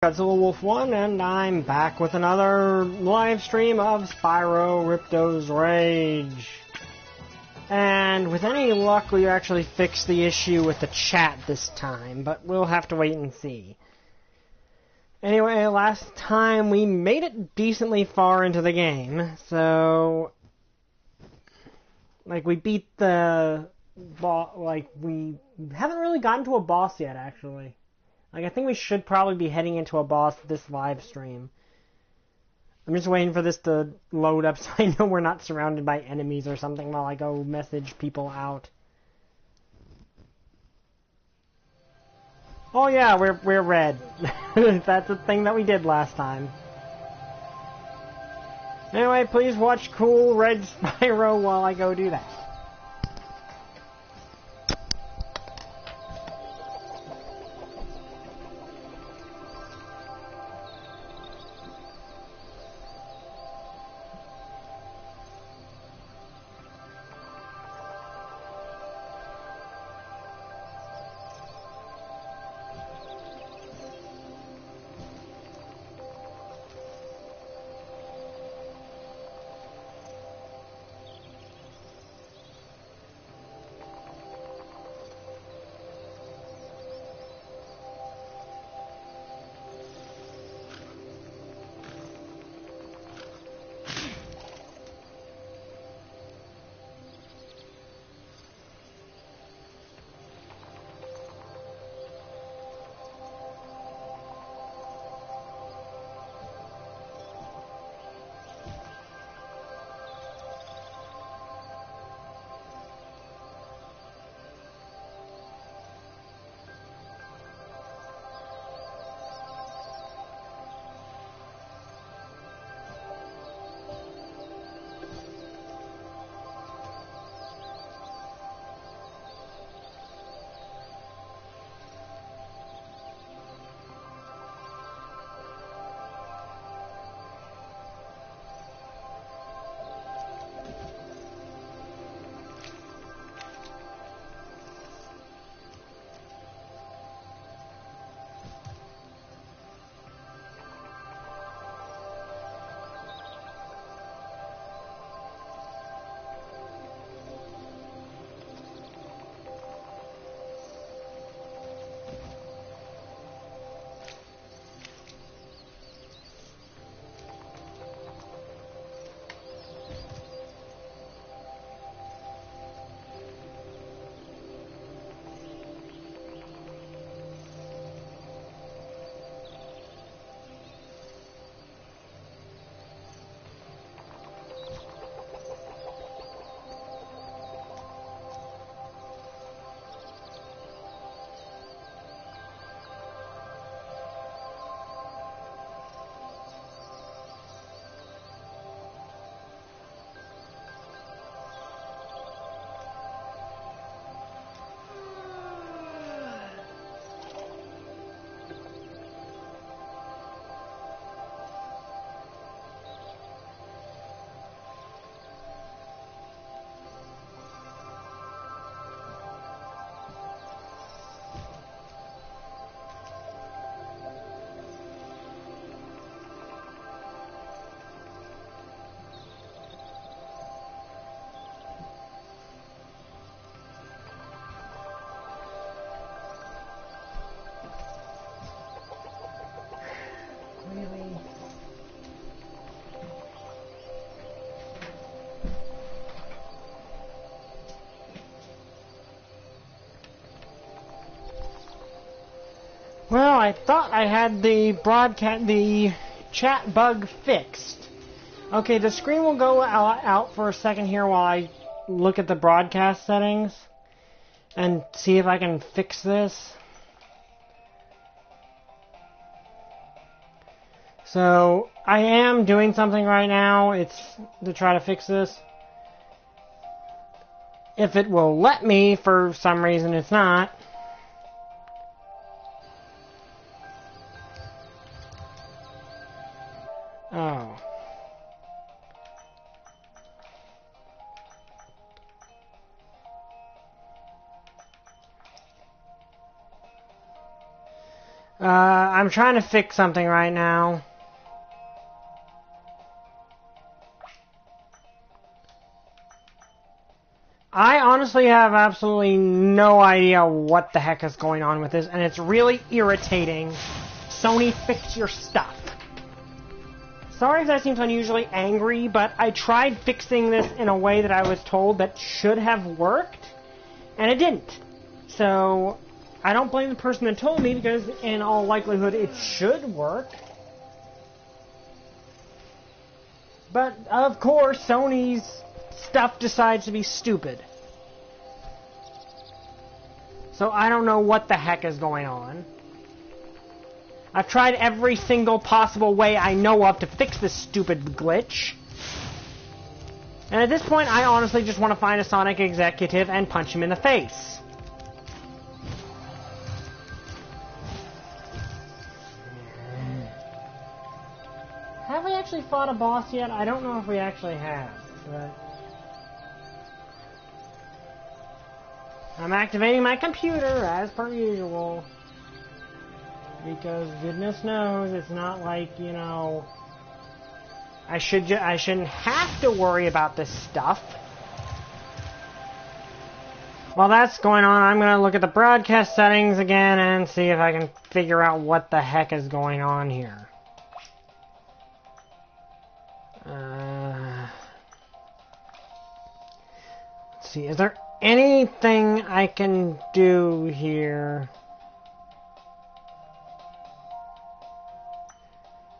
Godzilla Wolf 1, and I'm back with another live stream of Spyro Ripto's Rage. And with any luck, we actually fixed the issue with the chat this time, but we'll have to wait and see. Anyway, last time we made it decently far into the game, so we beat the boss. We haven't really gotten to a boss yet, actually. I think we should probably be heading into a boss this live stream. I'm just waiting for this to load up so I know we're not surrounded by enemies or something while I go message people out. Oh yeah, we're red. That's a thing that we did last time. Anyway, please watch cool red Spyro while I go do that. Well, I thought I had the chat bug fixed. Okay, the screen will go out for a second here while I look at the broadcast settings and see if I can fix this. So, I am doing something right now. It's to try to fix this. If it will let me, for some reason it's not. Oh. I'm trying to fix something right now. I honestly have absolutely no idea what the heck is going on with this, and it's really irritating. Sony, fix your stuff. Sorry if that seems unusually angry, but I tried fixing this in a way that I was told that should have worked, and it didn't. So, I don't blame the person that told me, because in all likelihood it should work. But, of course, Sony's stuff decides to be stupid. So I don't know what the heck is going on. I've tried every single possible way I know of to fix this stupid glitch. And at this point, I honestly just want to find a Sonic executive and punch him in the face. Have we actually fought a boss yet? I don't know if we actually have, but... I'm activating my computer, as per usual. Because goodness knows, it's not like, you know... I shouldn't have to worry about this stuff. While that's going on, I'm going to look at the broadcast settings again and see if I can figure out what the heck is going on here. Let's see, is there anything I can do here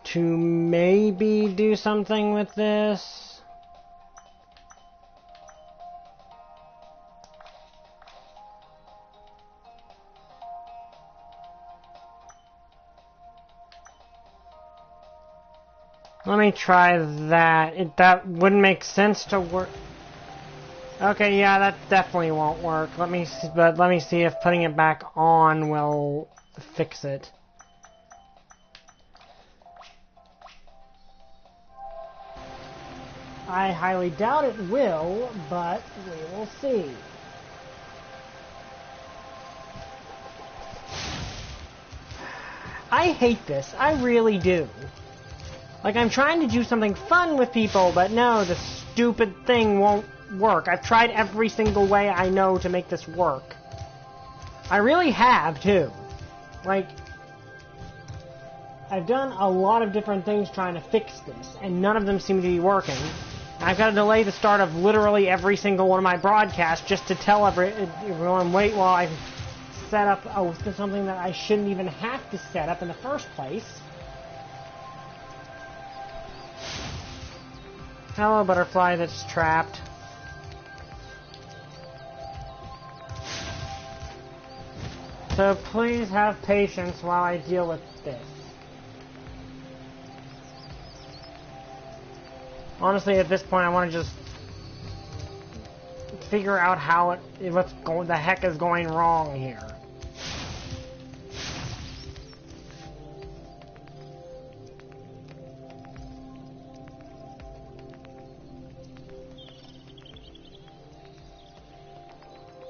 to maybe do something with this? Let me try that. That wouldn't make sense to work. Okay, yeah, that definitely won't work. Let me see if putting it back on will fix it. I highly doubt it will, but we will see. I hate this. I really do. Like, I'm trying to do something fun with people, but no, the stupid thing won't work. I've tried every single way I know to make this work. I really have, too. Like, I've done a lot of different things trying to fix this, and none of them seem to be working. I've got to delay the start of literally every single one of my broadcasts just to tell everyone, wait while I set up something that I shouldn't even have to set up in the first place. Hello, butterfly that's trapped. So please have patience while I deal with this. Honestly, at this point, I want to just figure out how the heck is going wrong here.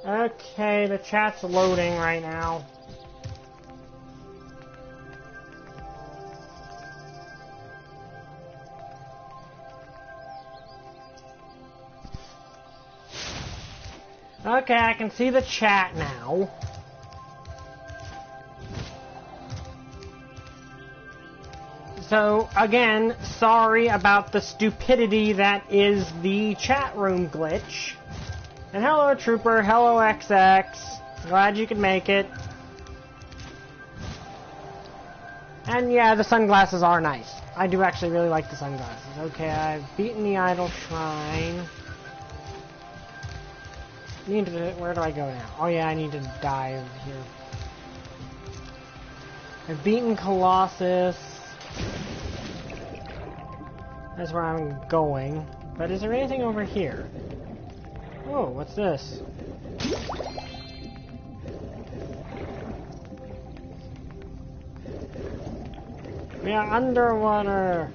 Okay, the chat's loading right now. Okay, I can see the chat now. So, again, sorry about the stupidity that is the chat room glitch. And hello, Trooper. Hello, XX. Glad you could make it. And yeah, the sunglasses are nice. I do actually really like the sunglasses. Okay, I've beaten the Idol Shrine. Where do I go now? Oh yeah, I need to die over here. I've beaten Colossus. That's where I'm going. But is there anything over here? Oh, what's this? We are underwater.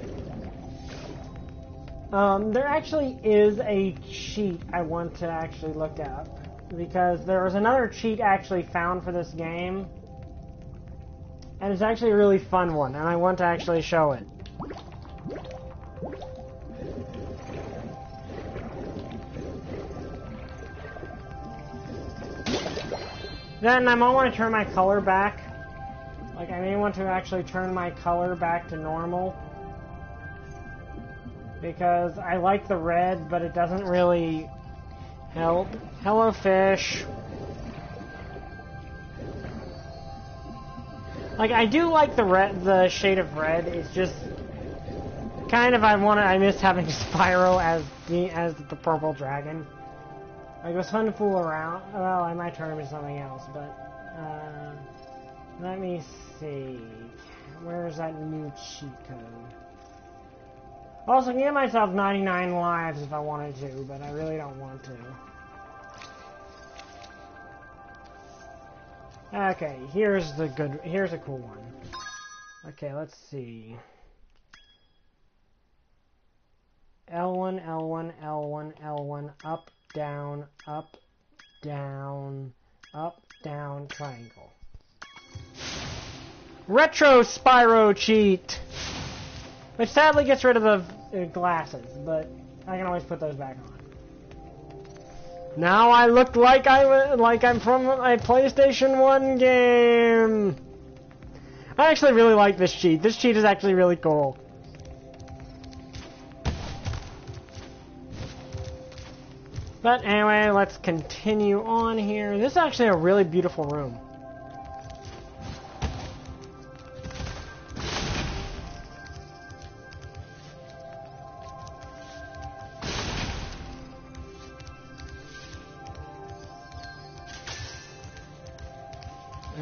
There actually is a cheat I want to actually look up, because there was another cheat actually found for this game, And it's actually a really fun one, and I want to actually show it. Then I might want to turn my color back. Like, I may want to actually turn my color back to normal. Because I like the red, but it doesn't really help. Hello, fish. Like, I do like the shade of red. It's just kind of I miss having Spyro as the purple dragon. Like, it was fun to fool around. Well, I might turn him into something else, but let me see. Where's that new cheat code? Also, I can give myself 99 lives if I wanted to, but I really don't want to. Okay, here's a cool one. Okay, let's see. L1, L1, L1, L1, up, down, triangle. Retro Spyro cheat! Which sadly gets rid of the glasses, but I can always put those back on. Now I look like I'm from a PlayStation 1 game! I actually really like this cheat. This cheat is actually really cool. But anyway, let's continue on here. This is actually a really beautiful room.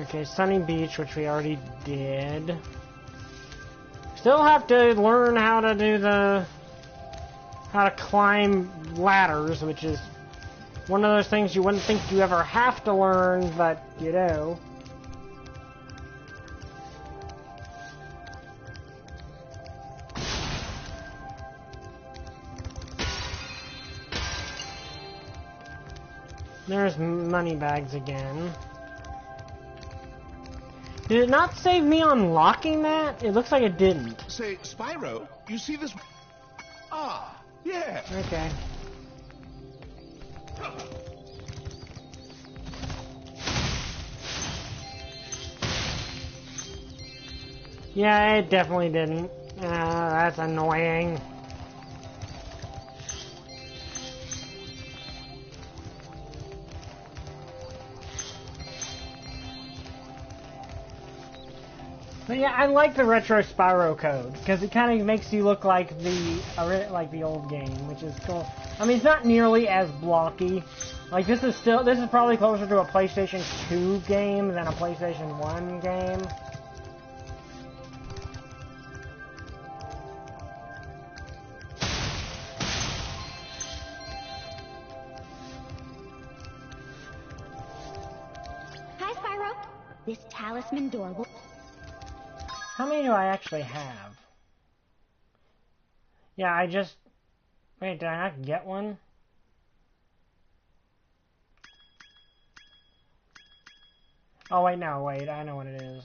Okay, Sunny Beach, which we already did. Still have to learn how to climb ladders, which is one of those things you wouldn't think you ever have to learn, but you do. There's money bags again. Did it not save me unlocking that? It looks like it didn't. Say, Spyro, you see this? Ah, yeah. Okay. Yeah, it definitely didn't. That's annoying. But yeah, I like the retro Spyro code because it kind of makes you look like the old game, which is cool. I mean, it's not nearly as blocky. Like this is probably closer to a PlayStation 2 game than a PlayStation 1 game. Hi, Spyro. This talisman door will... How many do I actually have? Yeah, I just... Wait, did I not get one? Oh, wait, no, wait, I know what it is.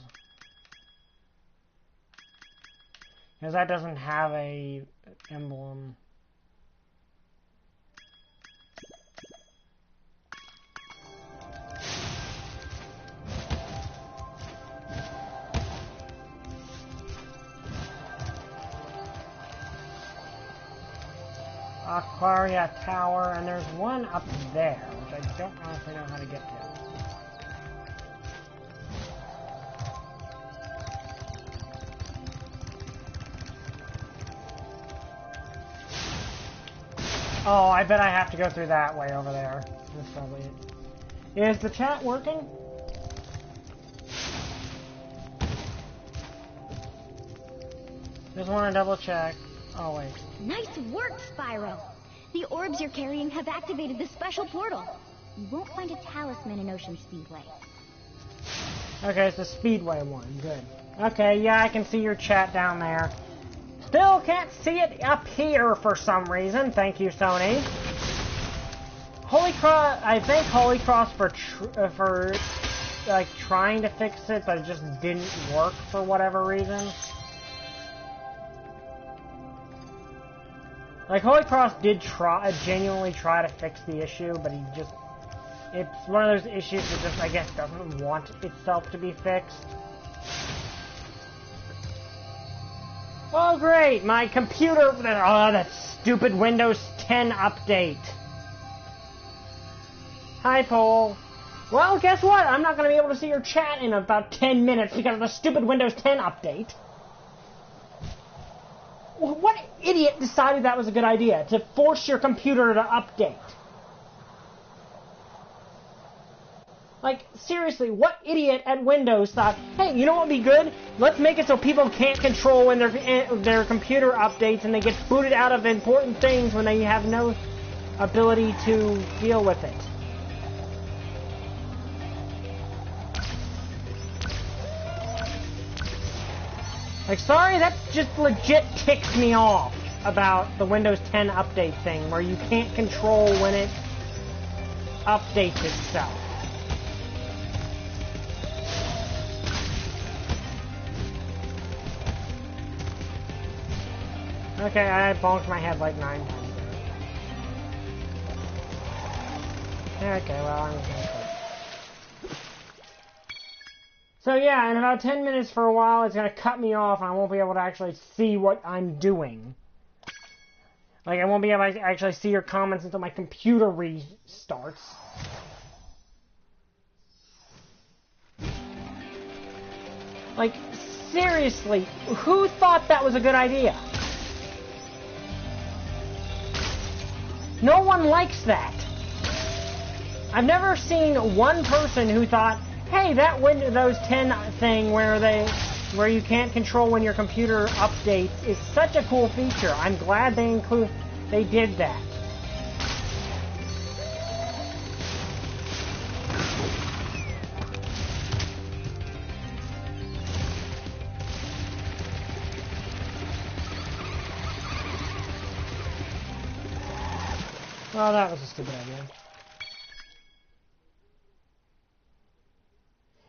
Because that doesn't have a emblem. Aquaria Tower, and there's one up there, which I don't honestly know how to get to. Oh, I bet I have to go through that way over there. That's probably it. Is the chat working? Just want to double check. Oh, wait. Nice work, Spyro. The orbs you're carrying have activated the special portal. You won't find a talisman in Ocean Speedway. Okay, it's the Speedway one. Good. Okay, yeah, I can see your chat down there. Still can't see it up here for some reason. Thank you, Sony. Holy Cross, I thank Holy Cross for like, trying to fix it, but it just didn't work for whatever reason. Like, Holy Cross did genuinely try to fix the issue, but he just... It's one of those issues that just, I guess, doesn't want itself to be fixed. Oh, great! My computer... Oh, that stupid Windows 10 update. Hi, Paul. Well, guess what? I'm not going to be able to see your chat in about 10 minutes because of the stupid Windows 10 update. What idiot decided that was a good idea, to force your computer to update? Like, seriously, what idiot at Windows thought, hey, you know what would be good? Let's make it so people can't control when their computer updates and they get booted out of important things when they have no ability to deal with it. Like, sorry, that just legit ticks me off about the Windows 10 update thing, where you can't control when it updates itself. Okay, I bonked my head like 9 times there. Okay, well, I'm just gonna quit. So yeah, in about 10 minutes for a while, it's gonna cut me off and I won't be able to actually see what I'm doing. Like, I won't be able to actually see your comments until my computer restarts. Like, seriously, who thought that was a good idea? No one likes that. I've never seen one person who thought, hey, that Windows 10 thing where you can't control when your computer updates is such a cool feature. I'm glad they did that. Well, that was a stupid idea.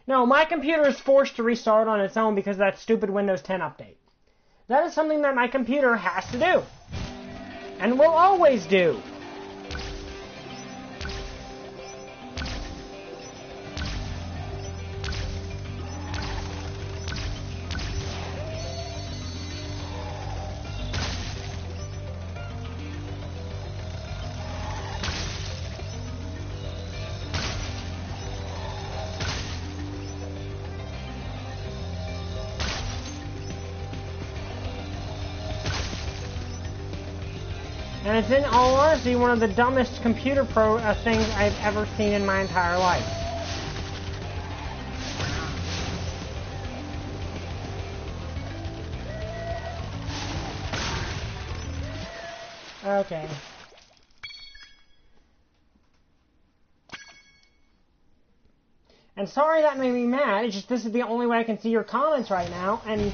No, my computer is forced to restart on its own because of that stupid Windows 10 update. That is something that my computer has to do. And will always do. And it's, in all honesty, one of the dumbest computer things I've ever seen in my entire life. Okay. And sorry that made me mad, it's just this is the only way I can see your comments right now, and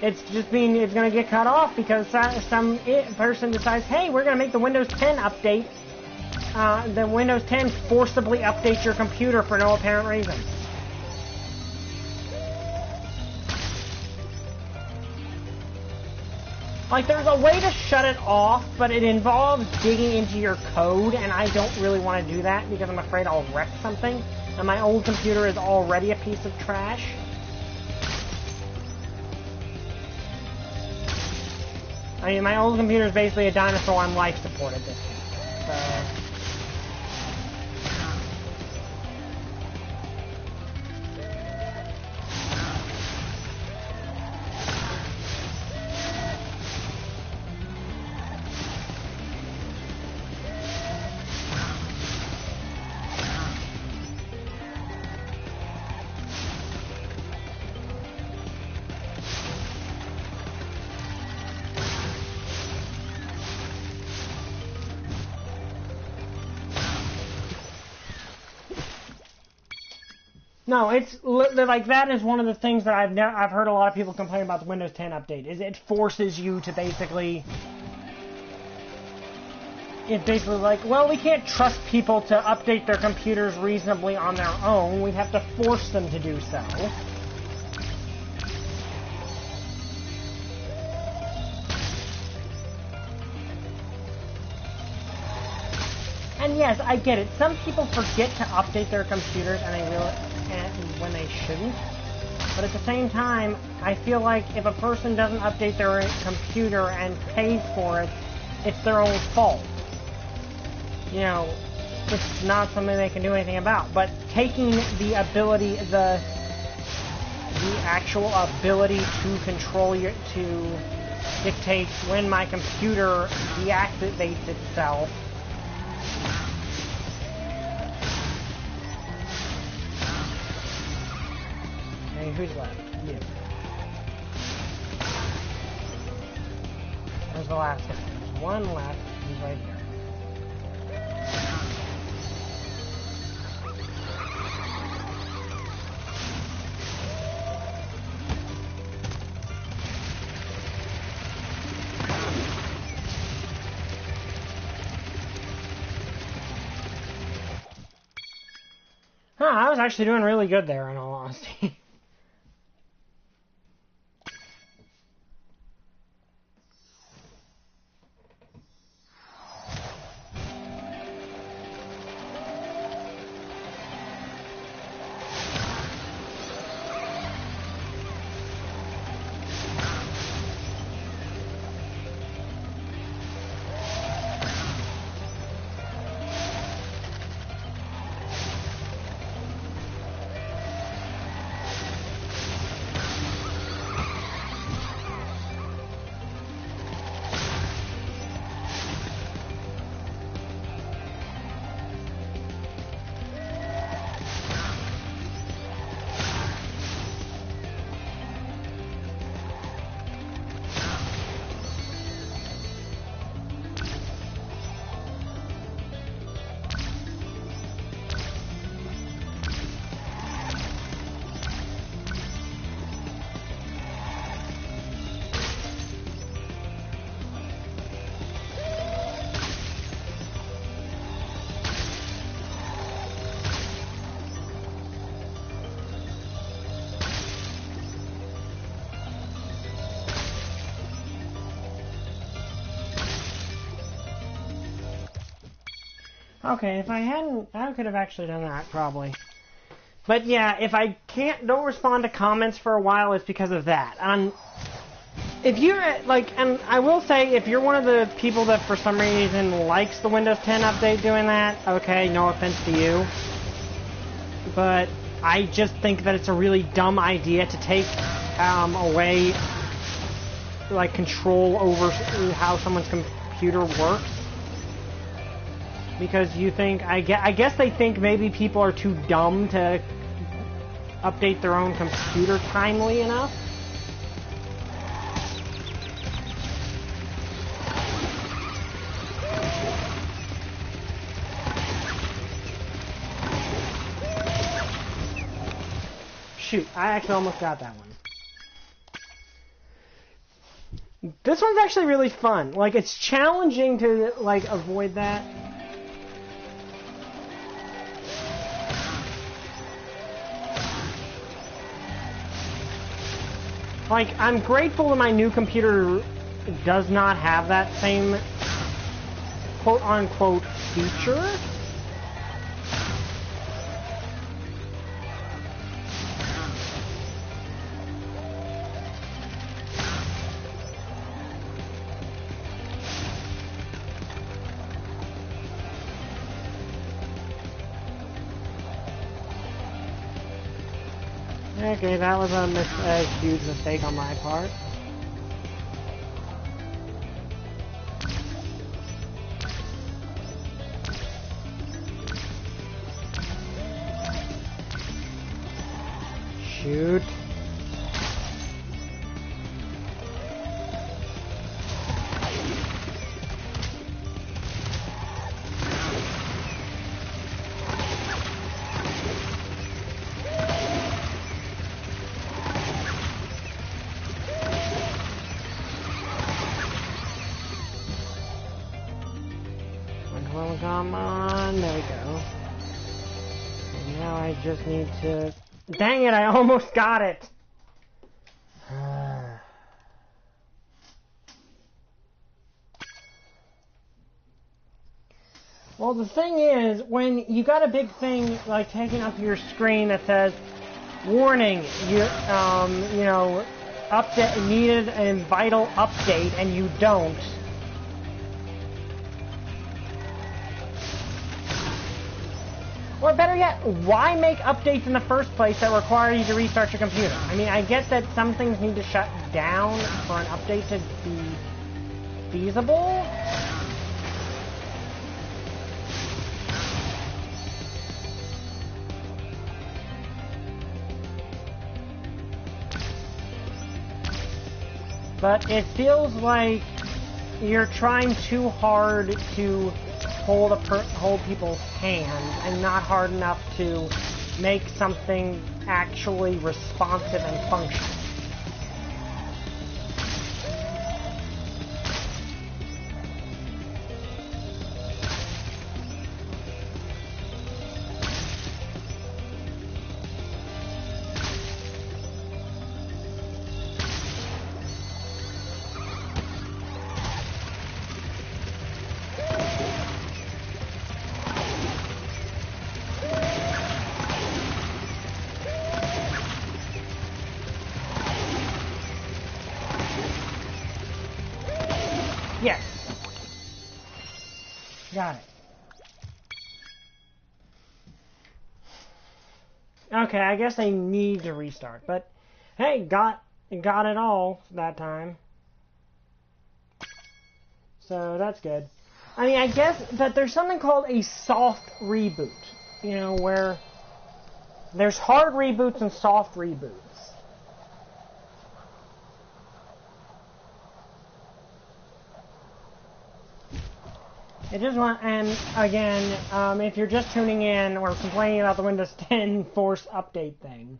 it's going to get cut off because some person decides, hey, we're going to make the Windows 10 update. The Windows 10 forcibly updates your computer for no apparent reason. Like, there's a way to shut it off, but it involves digging into your code, and I don't really want to do that because I'm afraid I'll wreck something. And my old computer is already a piece of trash. I mean, my old computer is basically a dinosaur on life support at this point. So... No, it's like that is one of the things that I've heard a lot of people complain about the Windows 10 update, is it forces you to basically it's basically like, well, we can't trust people to update their computers reasonably on their own. We have to force them to do so. And yes, I get it. Some people forget to update their computers, and when they shouldn't. But at the same time, I feel like if a person doesn't update their computer and pays for it, it's their own fault. You know, it's not something they can do anything about. But taking the ability, the actual ability to control to dictate when my computer deactivates itself. Okay, who's left? You. There's the last guy. There's one left. He's right here. Huh, I was actually doing really good there, in all honesty. Okay, if I hadn't, I could have actually done that, probably. But yeah, if I don't respond to comments for a while, it's because of that. If you're, like, and I will say, if you're one of the people that for some reason likes the Windows 10 update doing that, okay, no offense to you. But I just think that it's a really dumb idea to take away, like, control over how someone's computer works. Because you think, I guess they think maybe people are too dumb to update their own computer timely enough. Shoot, I actually almost got that one. This one's actually really fun. Like, it's challenging to, like, avoid that. Like, I'm grateful that my new computer does not have that same quote-unquote feature. Okay, that was a huge mistake on my part. Shoot. Come on, there we go. And now I just need to... Dang it, I almost got it! Well, the thing is, when you got a big thing, like, taking up your screen that says, warning, you know, update, needed a vital update, and you don't. Or better yet, why make updates in the first place that require you to restart your computer? I mean, I get that some things need to shut down for an update to be feasible. But it feels like you're trying too hard to hold people's hand and not hard enough to make something actually responsive and functional. Yes. Got it. Okay, I guess I need to restart, but hey, got it all that time. So that's good. I mean, I guess that there's something called a soft reboot, you know, where there's hard reboots and soft reboots. It just want, and again, if you're just tuning in, we're complaining about the Windows 10 force update thing.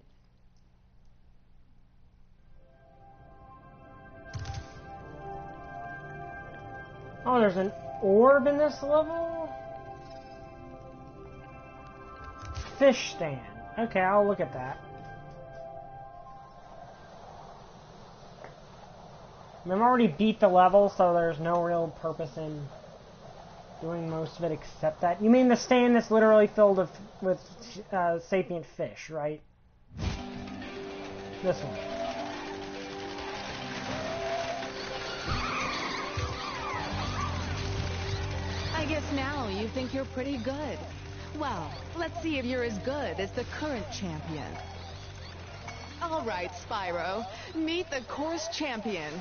Oh, there's an orb in this level? Fish stand. Okay, I'll look at that. I've already beat the level, so there's no real purpose in doing most of it except that. You mean the stand that's literally filled with sapient fish, right? This one. I guess now you think you're pretty good. Well, let's see if you're as good as the current champion. All right, Spyro. Meet the course champion.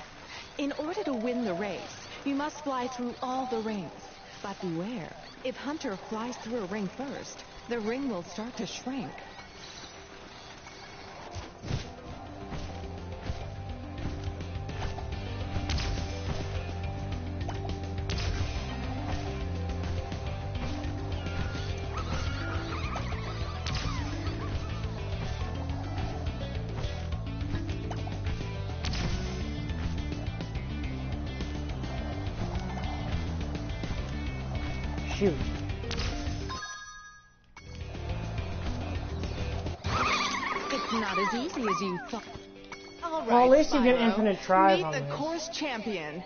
In order to win the race, you must fly through all the rings. But beware, if Hunter flies through a ring first, the ring will start to shrink. Shoot. It's not as easy as you thought. All right, well, at least Spyro, you get infinite tries meet on the this. course champion.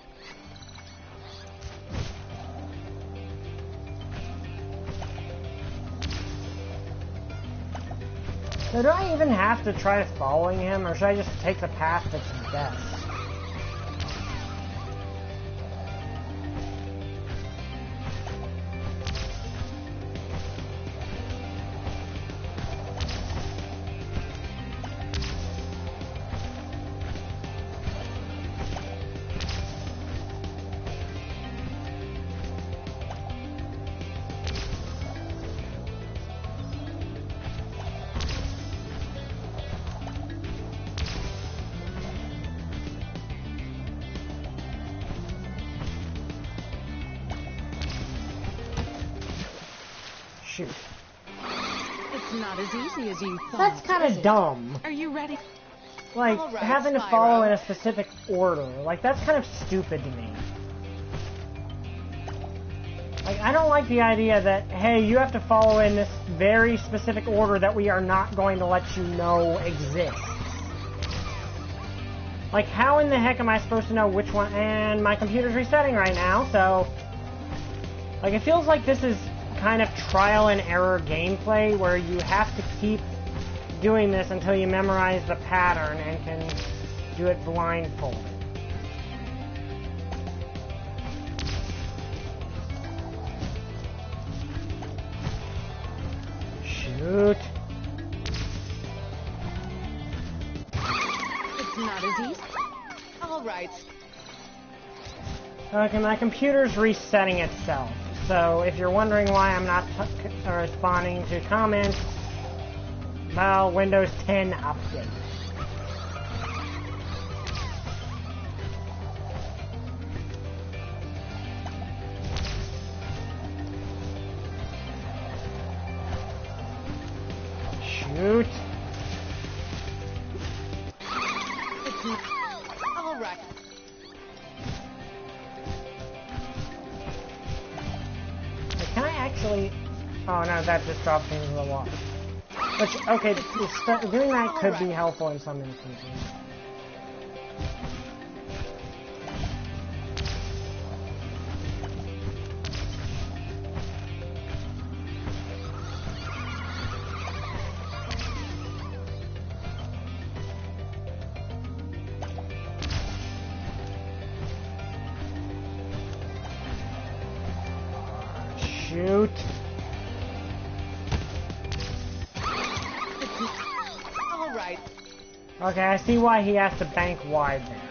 So do I even have to try following him, or should I just take the path that's best? Shoot. It's not as easy as you thought. That's kind of dumb. Are you ready? Like, All right, having to Spyro. follow in a specific order. Like, that's kind of stupid to me. Like, I don't like the idea that, hey, you have to follow in this very specific order that we are not going to let you know exists. Like, how in the heck am I supposed to know which one? And my computer's resetting right now, so... Like, it feels like this is kind of trial and error gameplay where you have to keep doing this until you memorize the pattern and can do it blindfolded. Shoot. It's not as easy. All right. Okay, my computer's resetting itself. So if you're wondering why I'm not responding to comments, well, Windows 10 update. Shoot. All right. Can I actually... Oh no, that just dropped things in the water. Which, okay, doing that could be helpful in some instances. Shoot. All right. Okay, I see why he has to bank wide there.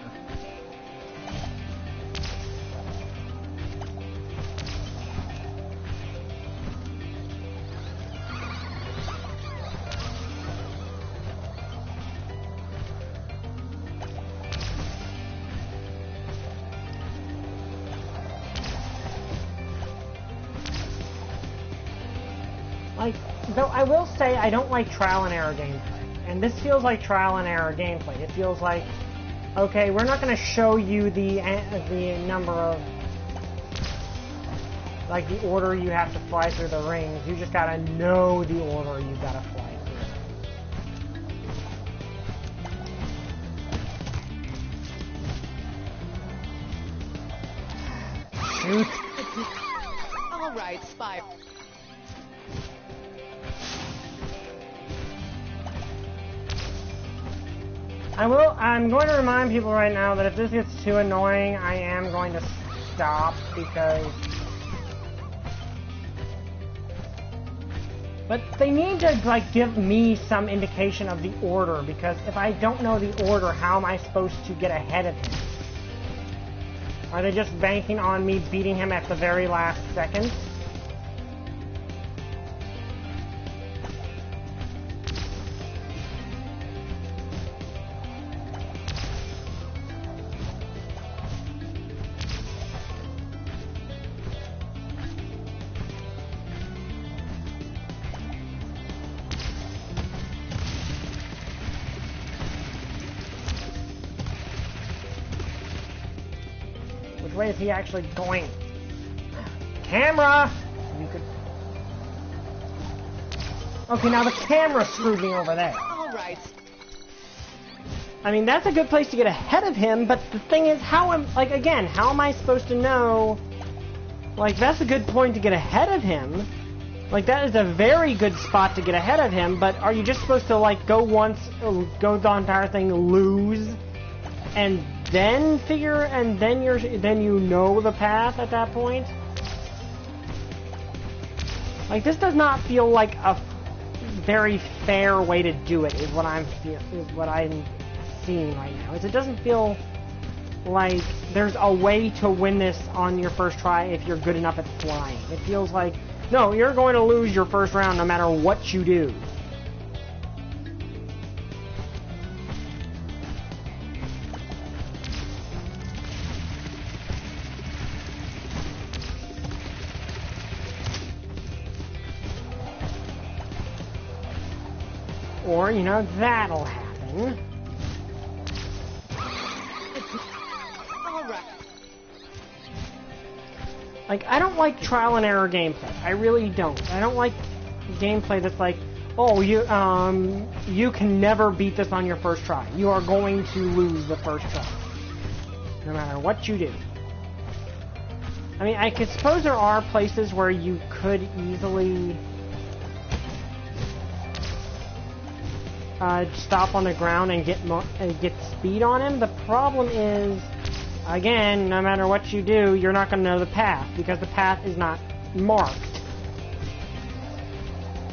Like, though I will say I don't like trial and error gameplay. And this feels like trial and error gameplay. It feels like, okay, we're not going to show you the number of, like, the order you have to fly through the rings. You just got to know the order you got to fly through. Shoot. All right, Spyro. I'm going to remind people right now that if this gets too annoying, I am going to stop because... But they need to, like, give me some indication of the order, because if I don't know the order, how am I supposed to get ahead of him? Are they just banking on me beating him at the very last second? Which way is he actually going? Camera! You could... Okay, now the camera screwed me over there. All right. I mean, that's a good place to get ahead of him, but the thing is, how am... Like, again, how am I supposed to know... Like, that's a good point to get ahead of him. Like, that is a very good spot to get ahead of him, but are you just supposed to, like, go once, go the entire thing, lose, and then figure, and then you know the path at that point? Like, this does not feel like a very fair way to do it, is what I'm seeing right now. It doesn't feel like there's a way to win this on your first try if you're good enough at flying. It feels like, no, you're going to lose your first round no matter what you do. Or, you know, that'll happen. All right. Like, I don't like trial and error gameplay. I really don't. I don't like gameplay that's like, oh, you can never beat this on your first try. You are going to lose the first try, no matter what you do. I mean, I could suppose there are places where you could easily stop on the ground and get speed on him. The problem is, again, no matter what you do, you're not going to know the path, because the path is not marked.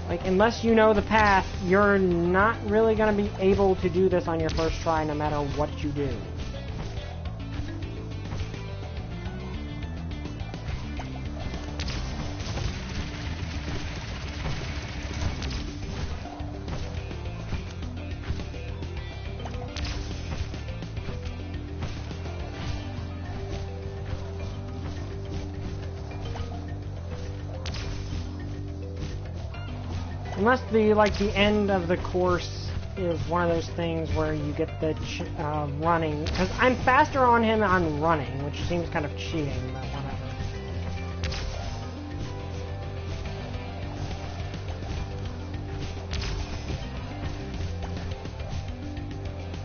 Like, unless you know the path, you're not really going to be able to do this on your first try, no matter what you do. Unless the end of the course is one of those things where you get the running, because I'm faster on him on running, which seems kind of cheating, but whatever.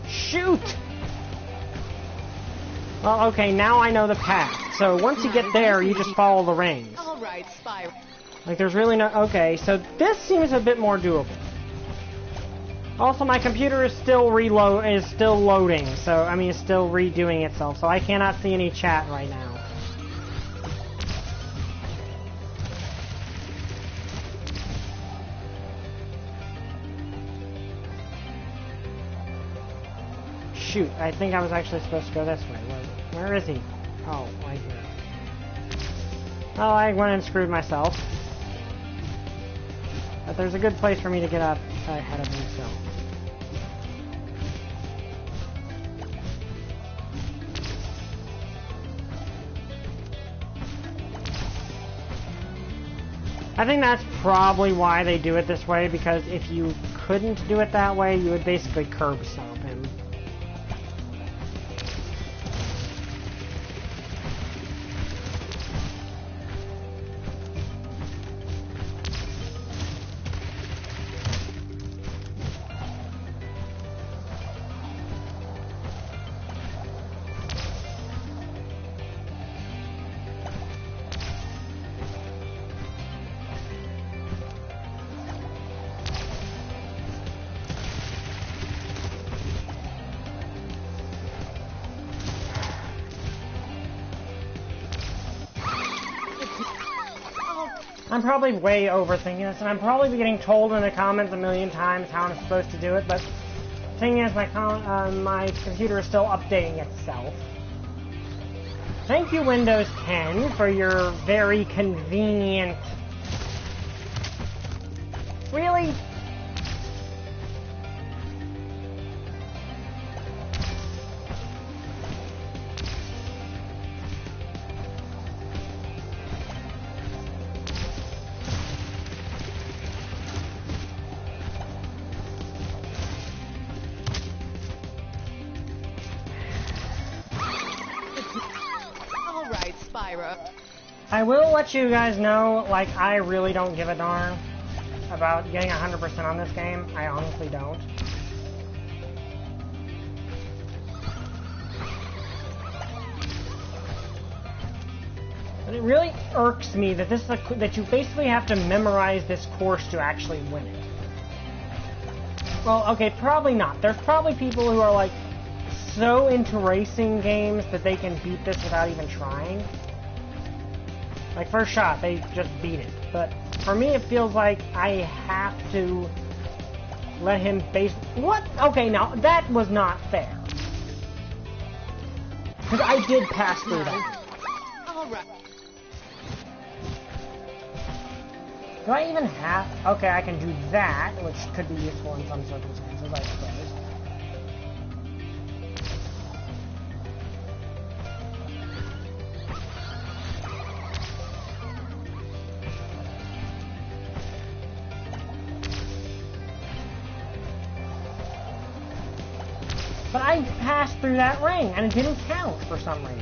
Shoot! Well, okay, now I know the path. So once you get there, you just follow the rings. All right, Spyro. Like, there's really no... Okay, so this seems a bit more doable. Also, my computer is still loading, so, I mean, it's still redoing itself, so I cannot see any chat right now. Shoot, I think I was actually supposed to go this way. Where is he? Oh, right here. Oh, I went and screwed myself. But there's a good place for me to get up ahead of him still. I think that's probably why they do it this way, because if you couldn't do it that way, you would basically curb stomp him. I'm probably way overthinking this, and I'm probably getting told in the comments a million times how I'm supposed to do it, but the thing is, my computer is still updating itself. Thank you, Windows 10, for your very convenient... Really? I will let you guys know, like, I really don't give a darn about getting 100% on this game. I honestly don't. But it really irks me that that you basically have to memorize this course to actually win it. Well, okay, probably not. There's probably people who are, like, so into racing games that they can beat this without even trying. Like, first shot, they just beat it. But for me, it feels like I have to let him face... What? Okay, now, that was not fair. Because I did pass through that. Alright. Do I even have... Okay, I can do that, which could be useful in some circumstances, I suppose. But I passed through that ring, and it didn't count for some reason.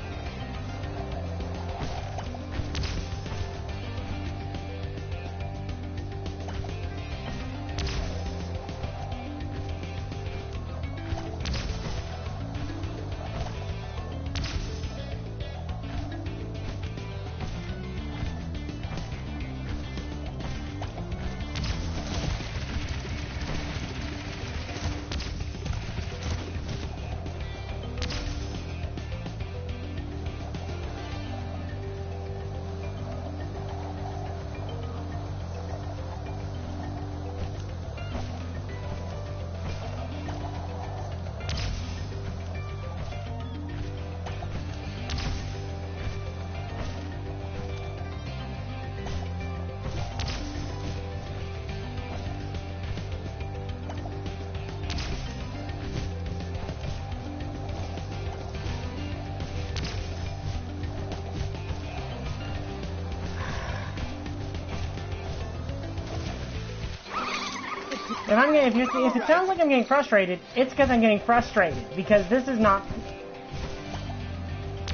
If it sounds like I'm getting frustrated, it's because I'm getting frustrated. Because this is not...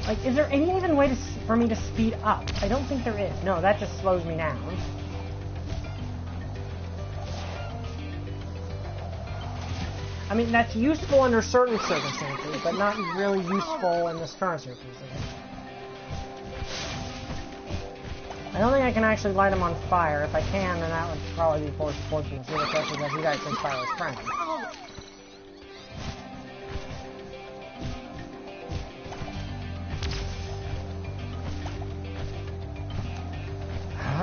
Like, is there any even way for me to speed up? I don't think there is. No, that just slows me down. I mean, that's useful under certain circumstances, but not really useful in this current circumstances. I don't think I can actually light him on fire. If I can, then that would probably be fortunate. See, the question is, you guys think Spyro's friend.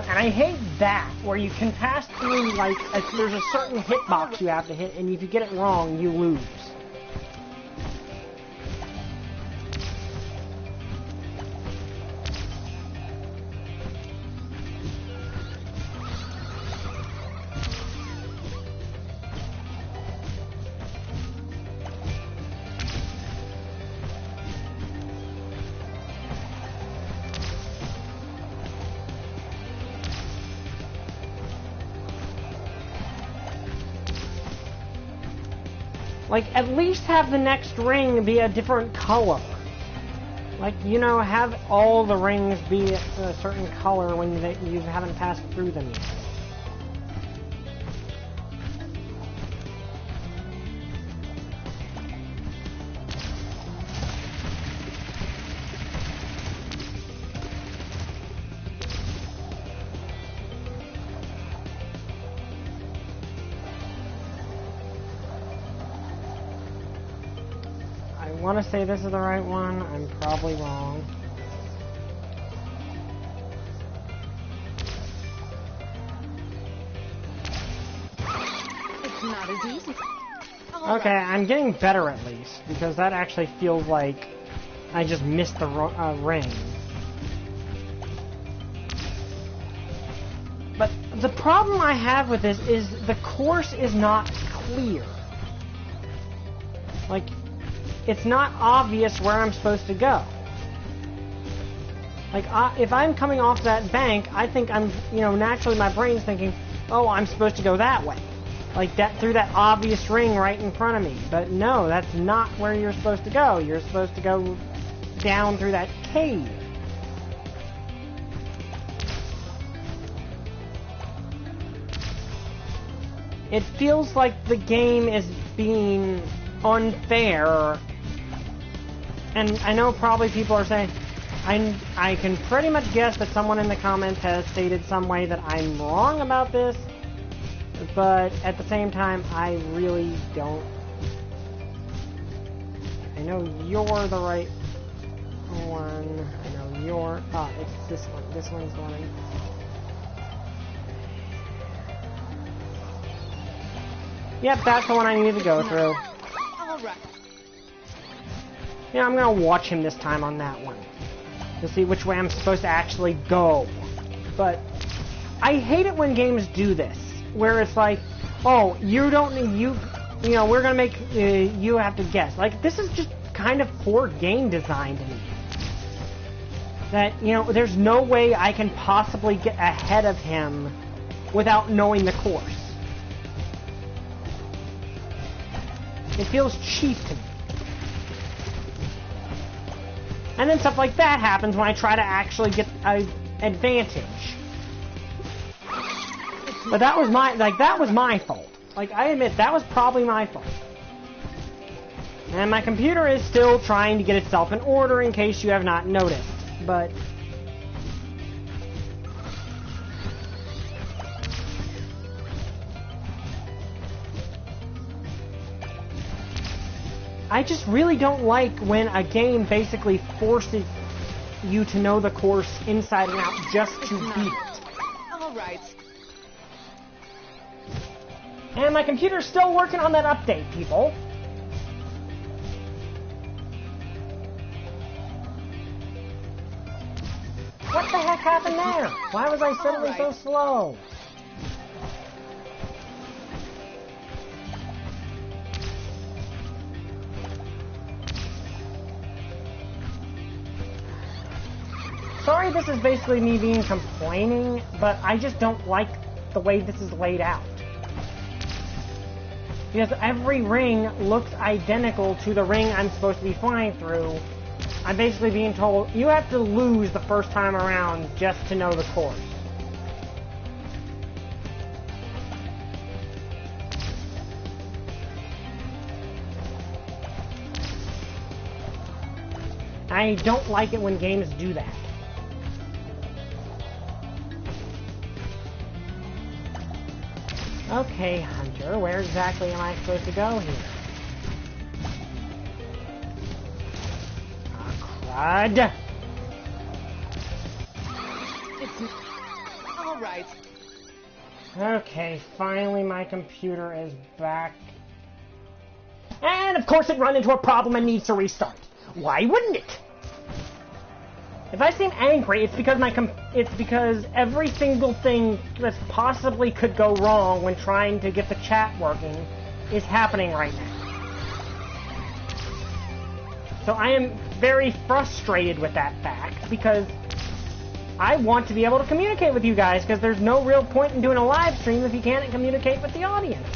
And I hate that, where you can pass through, like, there's a certain hitbox you have to hit, and if you get it wrong, you lose. Like, at least have the next ring be a different color. Like, you know, have all the rings be a certain color when you haven't passed through them yet. I want to say this is the right one. I'm probably wrong. It's not as easy. Okay, I'm getting better at least, because that actually feels like I just missed the ring. But the problem I have with this is the course is not clear. Like, it's not obvious where I'm supposed to go. Like, if I'm coming off that bank, I think I'm, you know, naturally my brain's thinking, oh, I'm supposed to go that way. Like, that through that obvious ring right in front of me. But no, that's not where you're supposed to go. You're supposed to go down through that cave. It feels like the game is being unfair. And I know probably people are saying, I can pretty much guess that someone in the comments has stated some way that I'm wrong about this, but at the same time, I really don't. I know you're the right one. I know you're... Ah, it's this one. This one's the one. Yep, that's the one I need to go through. Alright. Yeah, I'm gonna watch him this time on that one to see which way I'm supposed to actually go. But I hate it when games do this, where it's like, oh, you know, we're gonna make you have to guess. Like, this is just kind of poor game design to me. That, you know, there's no way I can possibly get ahead of him without knowing the course. It feels cheap to me. And then stuff like that happens when I try to actually get an advantage. But that was my fault. Like, I admit, that was probably my fault. And my computer is still trying to get itself in order in case you have not noticed. But I just really don't like when a game basically forces you to know the course inside and out just to beat it. Alright. And my computer's still working on that update, people. What the heck happened there? Why was I suddenly so slow? Sorry, this is basically me being complaining, but I just don't like the way this is laid out. Because every ring looks identical to the ring I'm supposed to be flying through. I'm basically being told, you have to lose the first time around just to know the course. I don't like it when games do that. Okay, Hunter, where exactly am I supposed to go here? Crud! It's all right. Okay, finally my computer is back. And of course it run into a problem and needs to restart. Why wouldn't it? If I seem angry, it's because every single thing that possibly could go wrong when trying to get the chat working is happening right now. So I am very frustrated with that fact because I want to be able to communicate with you guys because there's no real point in doing a live stream if you can't communicate with the audience.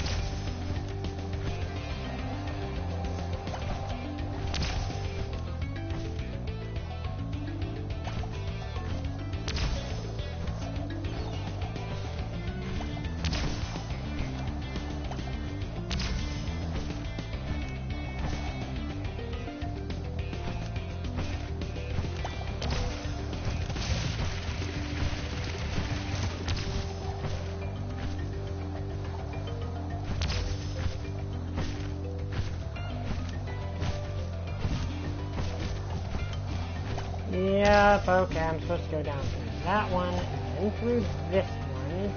Yep, okay, I'm supposed to go down through that one, and then through this one.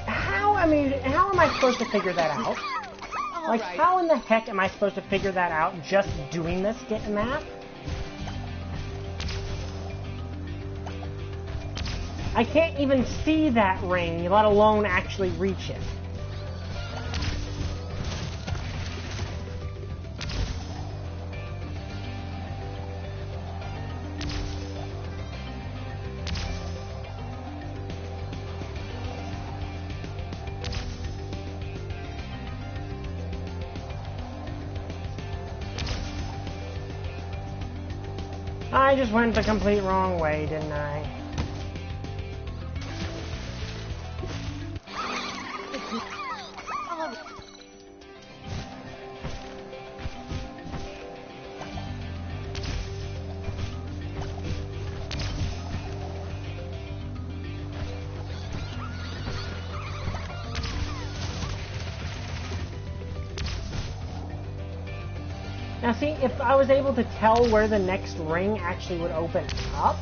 How am I supposed to figure that out? Like, how in the heck am I supposed to figure that out just doing this map? I can't even see that ring, let alone actually reach it. I just went the complete wrong way, didn't I? Now see, if I was able to tell where the next ring actually would open up...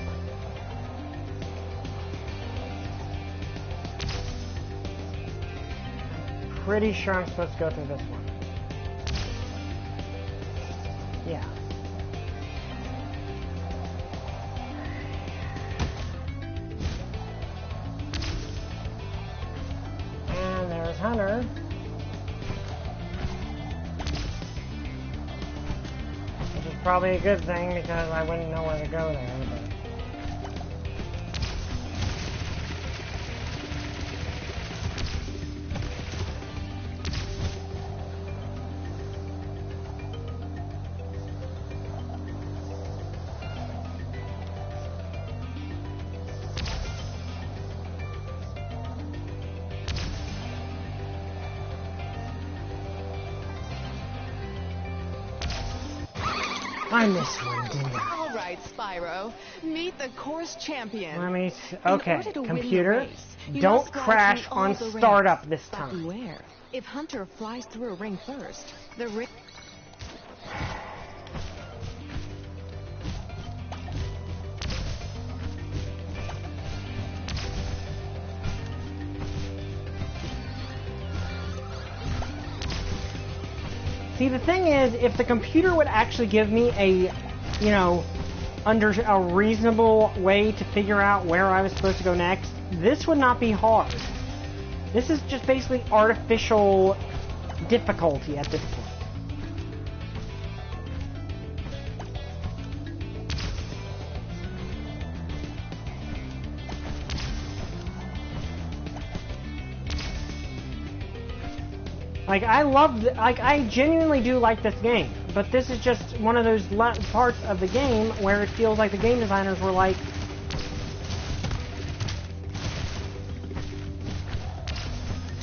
I'm pretty sure I'm supposed to go through this one. Yeah. And there's Hunter. Probably a good thing because I wouldn't know where to go there, but... I missed one, didn't I? All right, Spyro. Meet the course champion. Let me... Okay, computer, don't crash on startup this time. Beware. If Hunter flies through a ring first, the ring... See, the thing is, if the computer would actually give me a, under a reasonable way to figure out where I was supposed to go next, this would not be hard. This is just basically artificial difficulty at this point. Like, I genuinely do like this game, but this is just one of those parts of the game where it feels like the game designers were like,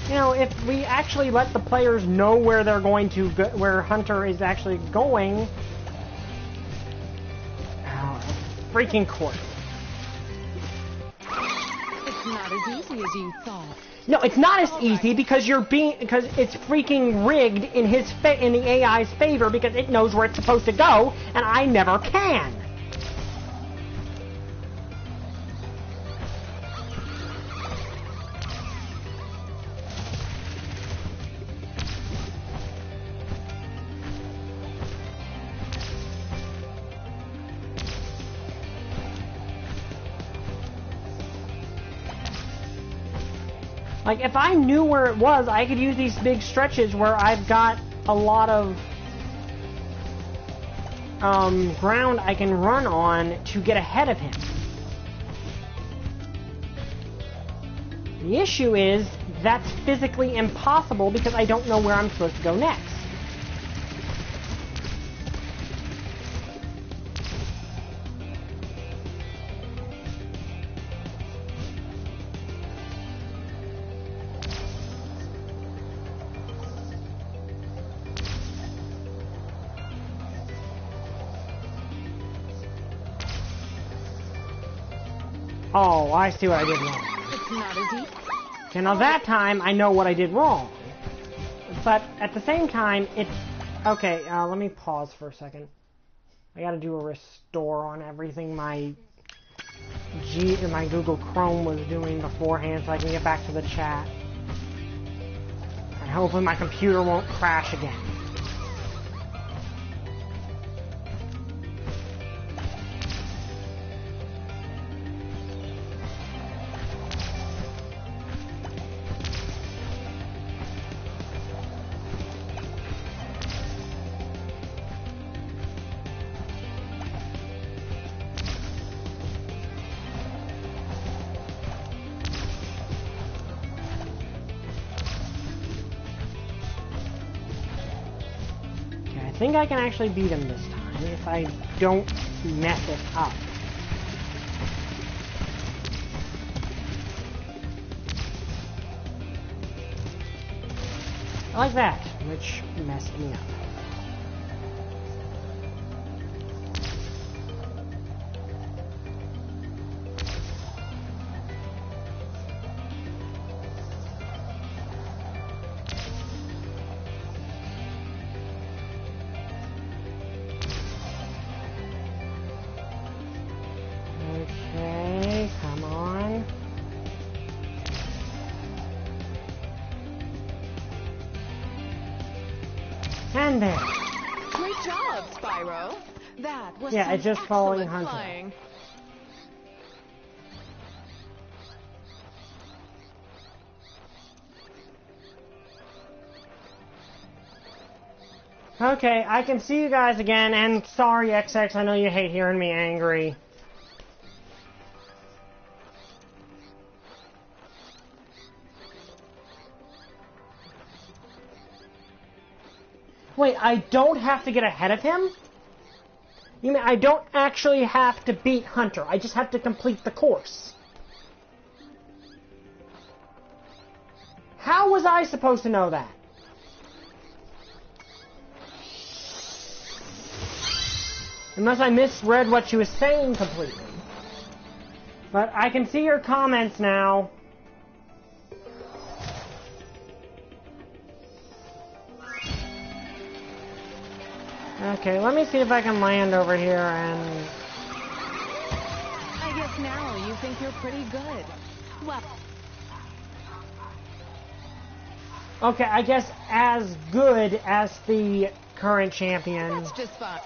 you know, if we actually let the players know where they're going to go, where Hunter is actually going, freaking court. It's not as easy as you thought. No, it's not as easy because because it's freaking rigged in in the AI's favor because it knows where it's supposed to go, and I never can. Like, if I knew where it was, I could use these big stretches where I've got a lot of ground I can run on to get ahead of him. The issue is, that's physically impossible because I don't know where I'm supposed to go next. Oh, I see what I did wrong. It's not as easy. Okay, now that time, I know what I did wrong. But at the same time, it's... Okay, let me pause for a second. I gotta do a restore on everything my Google Chrome was doing beforehand so I can get back to the chat. And hopefully my computer won't crash again. I think I can actually beat him this time if I don't mess it up. Like that, which messed me up. And there. Great job, Spyro. That was yeah, some it's just following excellent Hunter. Flying. Okay, I can see you guys again, and sorry, XX, I know you hate hearing me angry. Wait, I don't have to get ahead of him? You mean I don't actually have to beat Hunter, I just have to complete the course? How was I supposed to know that? Unless I misread what she was saying completely. But I can see your comments now. Okay, let me see if I can land over here and... I guess now you think you're pretty good. Well... Okay, I guess as good as the current champion. That's just fun.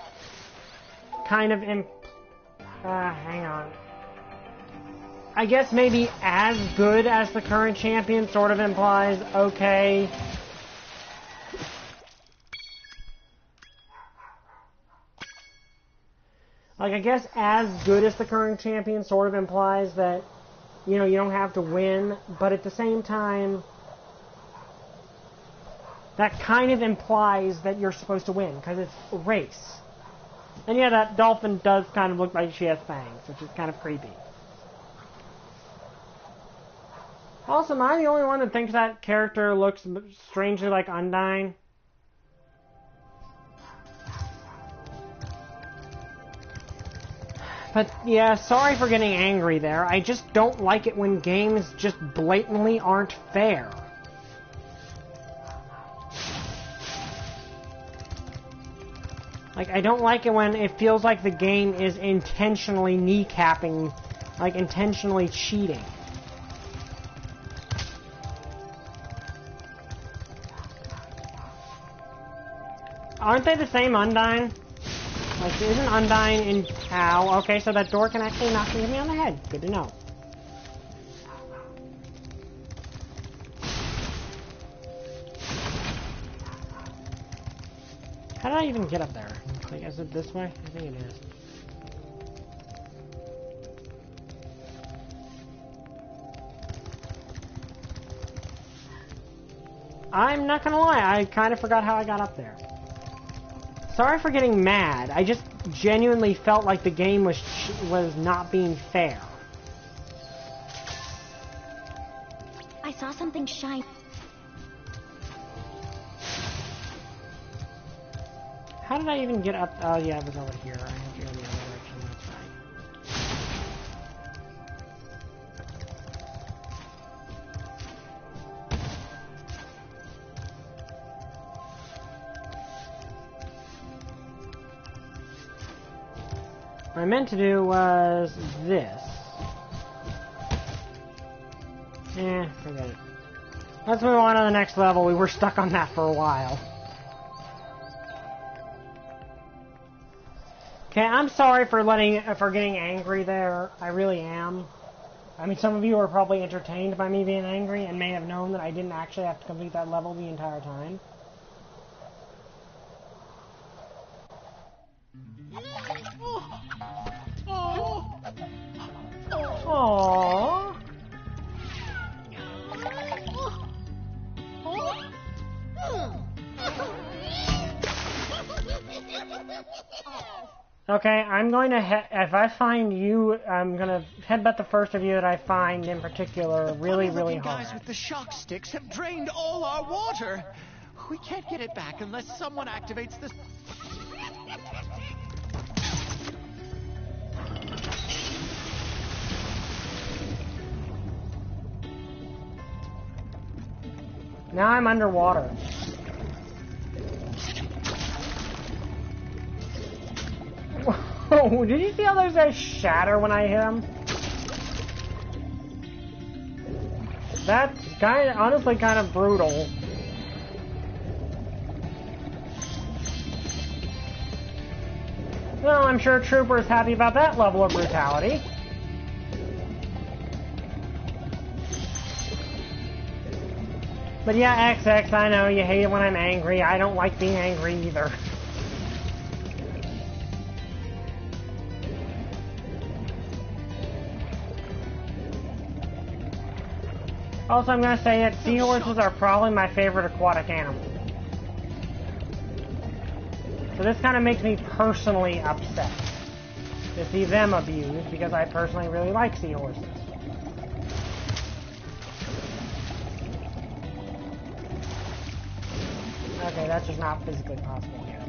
Kind of hang on. I guess maybe as good as the current champion sort of implies okay. Like, I guess as good as the current champion sort of implies that, you know, you don't have to win, but at the same time, that kind of implies that you're supposed to win, because it's a race. And yeah, that dolphin does kind of look like she has fangs, which is kind of creepy. Also, am I the only one that thinks that character looks strangely like Undyne? But yeah, sorry for getting angry there. I just don't like it when games just blatantly aren't fair. Like, I don't like it when it feels like the game is intentionally kneecapping, like intentionally cheating. Aren't they the same Undyne? Like, isn't Undyne in Tau? Okay, so that door can actually knock me on the head. Good to know. How did I even get up there? Like, is it this way? I think it is. I'm not gonna lie, I kind of forgot how I got up there. Sorry for getting mad. I just genuinely felt like the game was not being fair. I saw something shine. How did I even get up? Oh yeah, it was over here. I have to go in the other direction, that's right. What I meant to do was this. Forget it. Let's move on to the next level. We were stuck on that for a while. Okay, I'm sorry for getting angry there. I really am. I mean, some of you are probably entertained by me being angry and may have known that I didn't actually have to complete that level the entire time. Aww. Okay, I'm going to if I find you, I'm going to headbutt the first of you that I find in particular really, really hard. The guys with the shock sticks have drained all our water. We can't get it back unless someone activates the... Now I'm underwater. Whoa, did you see how those guys shatter when I hit them? That's honestly kind of brutal. Well, I'm sure Trooper is happy about that level of brutality. But yeah, XX, I know you hate it when I'm angry. I don't like being angry either. Also, I'm going to say that seahorses are probably my favorite aquatic animal. So this kind of makes me personally upset to see them abused, because I personally really like seahorses. Okay, that's just not physically possible here.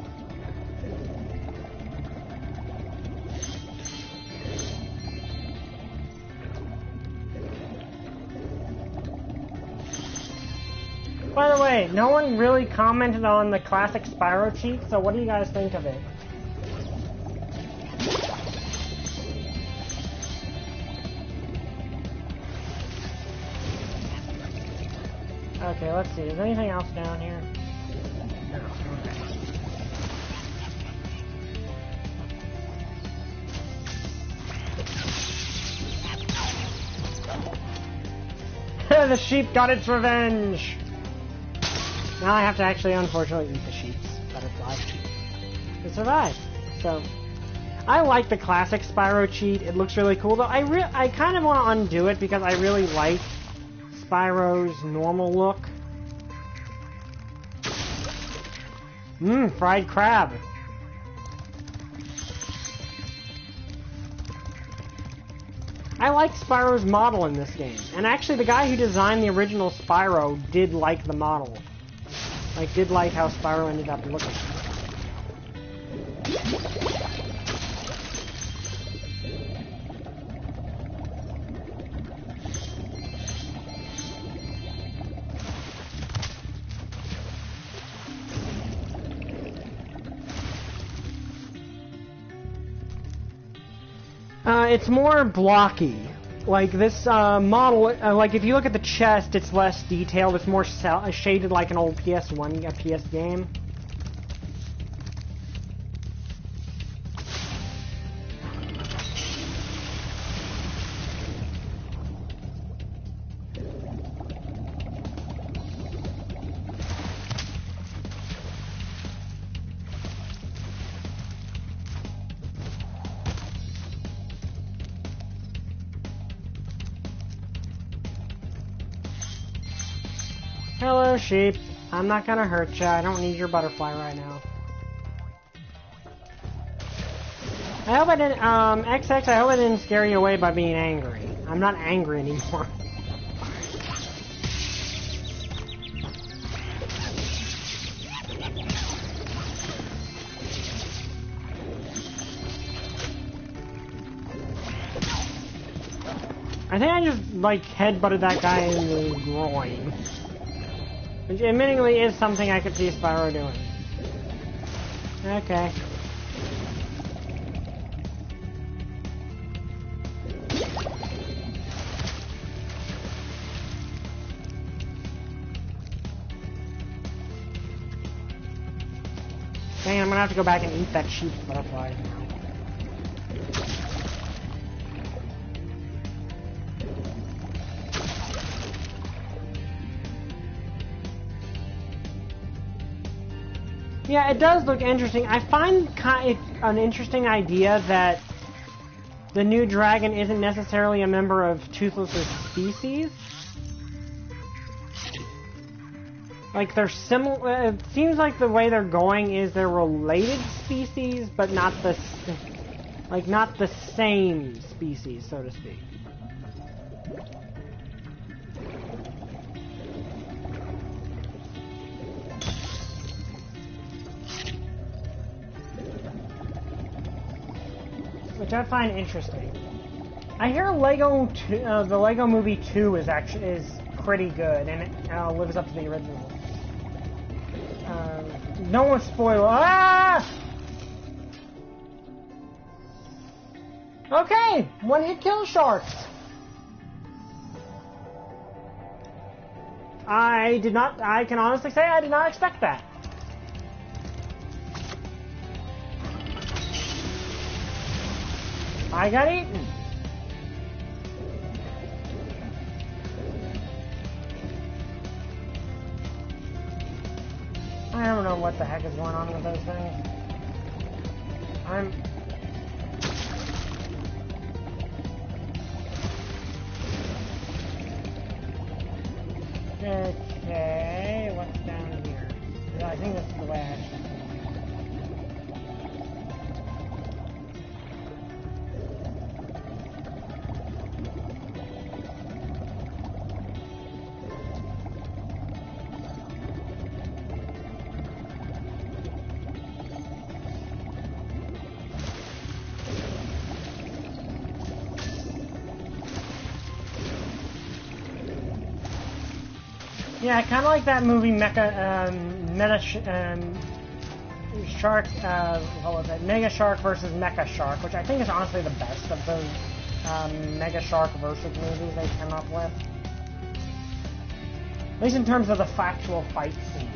By the way, no one really commented on the classic Spyro cheat, so what do you guys think of it? Okay, let's see. Is there anything else down here? No, okay. The sheep got its revenge! Now I have to actually, unfortunately, eat the sheeps, but it's live sheep. It survived. So, I like the classic Spyro cheat. It looks really cool, though. I kind of want to undo it because I really like Spyro's normal look. Fried crab. I like Spyro's model in this game. And actually, the guy who designed the original Spyro did like the model. Like, did like how Spyro ended up looking. It's more blocky. Like this model, like if you look at the chest, it's less detailed. It's more shaded like an old PS1, PS game. Hello, sheep. I'm not gonna hurt ya. I don't need your butterfly right now. I hope I didn't, XX, I hope I didn't scare you away by being angry. I'm not angry anymore. I think I just, like, headbutted that guy in the groin. Which admittingly is something I could see Spyro doing. Okay. Dang, I'm gonna have to go back and eat that sheep butterfly now. Yeah, it does look interesting. I find it an interesting idea that the new dragon isn't necessarily a member of Toothless's species. Like, they're similar. It seems like the way they're going is they're related species, but not the, like, not the same species, so to speak. Which I find interesting. I hear Lego, the Lego Movie 2 is pretty good, and it lives up to the original. No one spoil. Ah! Okay, one hit kill sharks. I can honestly say I did not expect that. I got eaten. I don't know what the heck is going on with those things. Okay, what's down here? I think this is the way I actually. Yeah, I kind of like that movie Shark, what was it? Mega Shark versus Mecha Shark, which I think is honestly the best of those Mega Shark versus movies they came up with. At least in terms of the factual fight scene.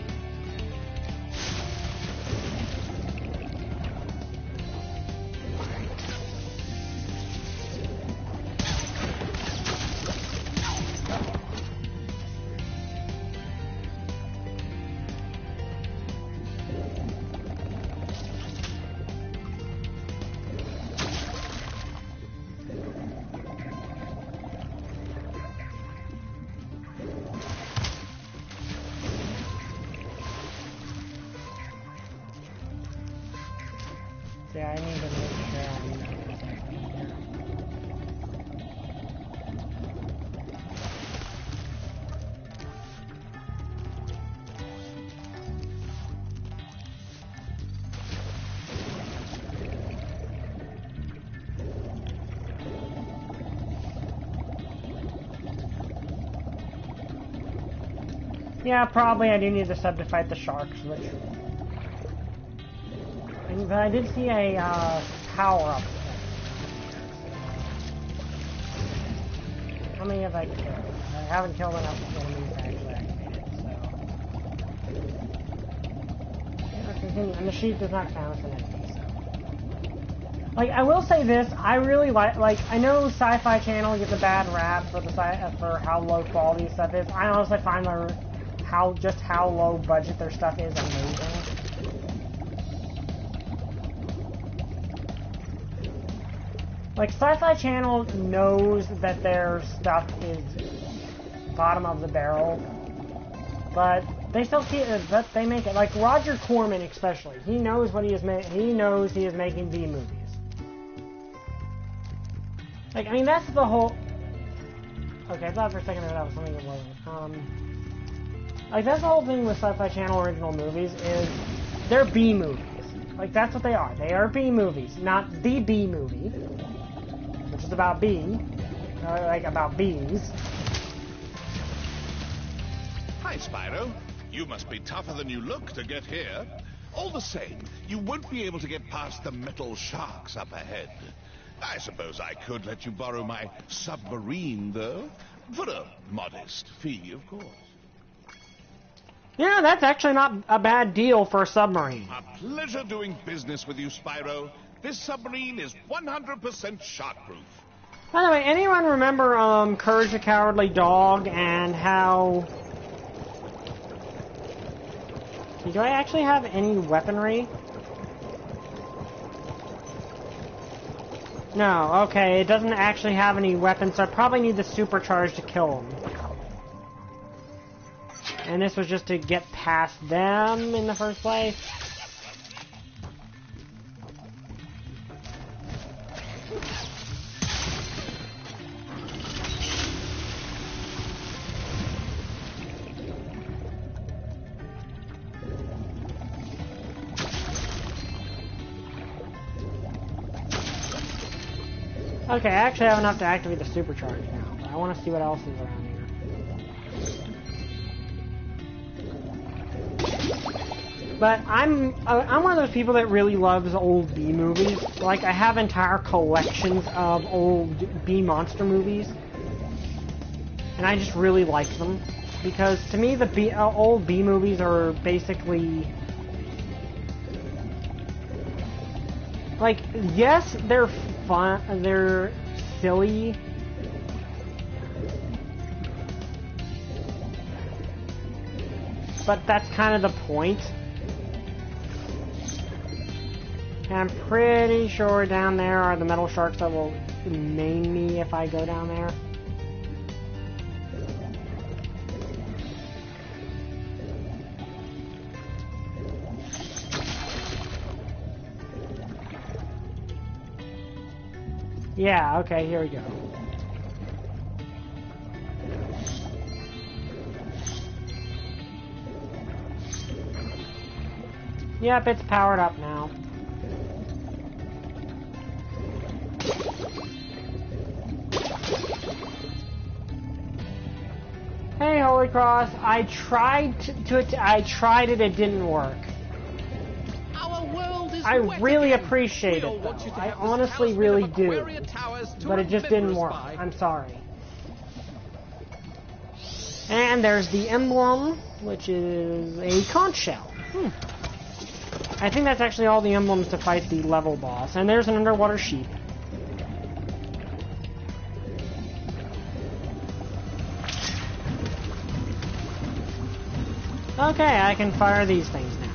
Yeah, probably I do need the sub to fight the sharks, which... But I did see a power-up. How many have I killed? I haven't killed enough enemies to actually activate it, so... Continue. And the sheep does not count as an enemy, so... Like, I will say this, I really like, I know Sci-Fi Channel gets a bad rap for for how low quality stuff is. I honestly find how low budget their stuff is amazing. Like, Sci-Fi Channel knows that their stuff is bottom of the barrel, but they still keep it, but they make it, like Roger Corman especially, he knows what he is he knows he is making B movies. Like, I mean, that's the whole, okay, I thought for a second that was something it wasn't. Like, that's the whole thing with Sci-Fi Channel original movies is they're B movies. Like, that's what they are. They are B movies, not the B movie, which is about B, like about bees. Hi, Spyro. You must be tougher than you look to get here. All the same, you won't be able to get past the metal sharks up ahead. I suppose I could let you borrow my submarine, though, for a modest fee, of course. Yeah, that's actually not a bad deal for a submarine. A pleasure doing business with you, Spyro. This submarine is 100% shark-proof. By the way, anyone remember Courage the Cowardly Dog and how... Do I actually have any weaponry? No, okay, it doesn't actually have any weapons, so I probably need the supercharge to kill them. And this was just to get past them in the first place. Okay, I actually have enough to activate the supercharge now, but I want to see what else is around here. But I'm one of those people that really loves old B movies. Like, I have entire collections of old B monster movies, and I just really like them because to me the old B movies are basically like, yes, they're fun, they're silly, but that's kind of the point. And I'm pretty sure down there are the metal sharks that will maim me if I go down there. Yeah, okay, here we go. Yep, it's powered up now. Hey, Holy Cross, I tried it, it didn't work. I really appreciate it, though. I honestly really do. But it just didn't work. I'm sorry. And there's the emblem, which is a conch shell. I think that's actually all the emblems to fight the level boss. And there's an underwater sheep. Okay, I can fire these things now.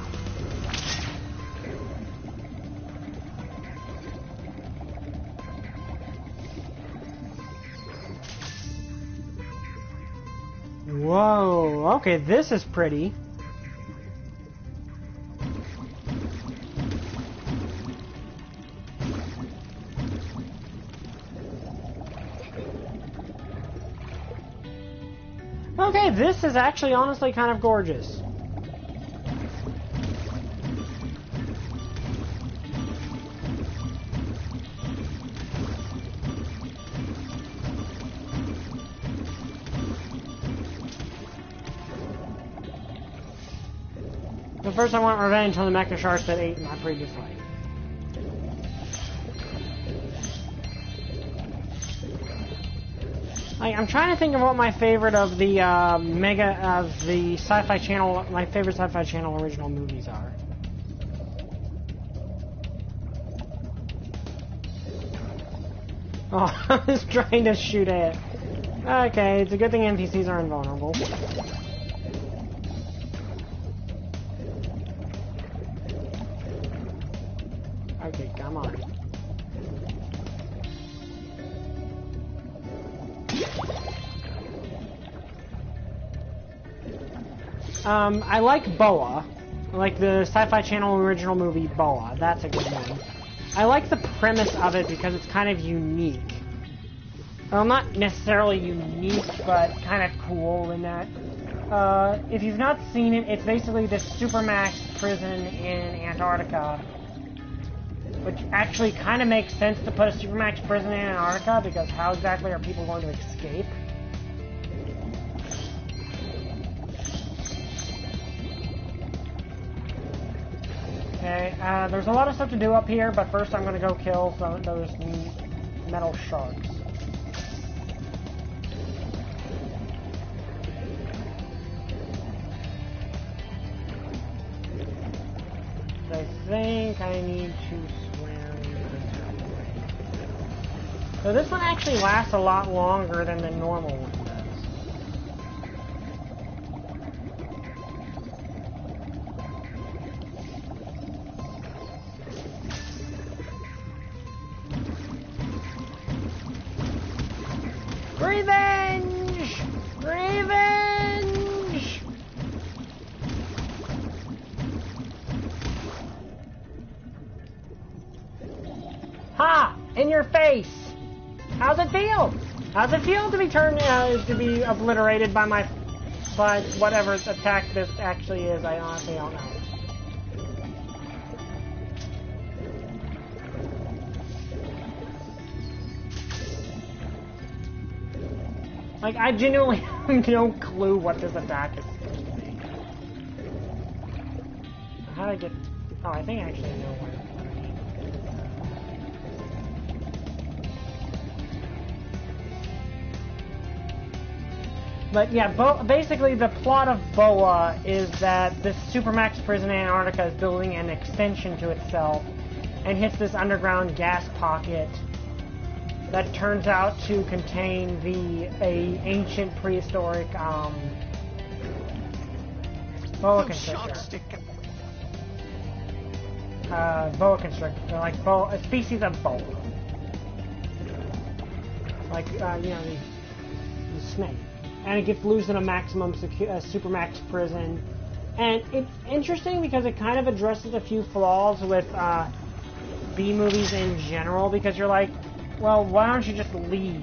Whoa, okay, this is pretty. Okay, this is actually honestly kind of gorgeous. But first I want revenge on the mecha sharks that ate my previous life. I'm trying to think of what my favorite of the the Sci-Fi Channel, my favorite Sci-Fi Channel original movies are. Oh, I was trying to shoot it. Okay, it's a good thing NPCs are invulnerable. Okay, come on. I like Boa. I like the Sci-Fi Channel original movie Boa. That's a good one. I like the premise of it because it's kind of unique. Well, not necessarily unique, but kind of cool in that. If you've not seen it, it's basically this supermax prison in Antarctica. Which actually kind of makes sense to put a supermax prison in Antarctica, because how exactly are people going to escape? Okay, there's a lot of stuff to do up here, but first I'm going to go kill those metal sharks. I think I need to swim this way. So this one actually lasts a lot longer than the normal one does. Revenge! Revenge! Ha! In your face! How's it feel? How's it feel to be turned, to be obliterated by whatever attack this actually is? I honestly don't know. Like, I genuinely have no clue what this attack is supposed to be. How do I get... Oh, I think I actually know where But yeah, basically the plot of Boa is that this supermax prison in Antarctica is building an extension to itself and hits this underground gas pocket that turns out to contain a ancient prehistoric boa constrictor. Boa constrictor, like a species of boa. Like you know, the snake. And it gets loose in a maximum supermax prison. And it's interesting because it kind of addresses a few flaws with B movies in general, because you're like, well, why don't you just leave?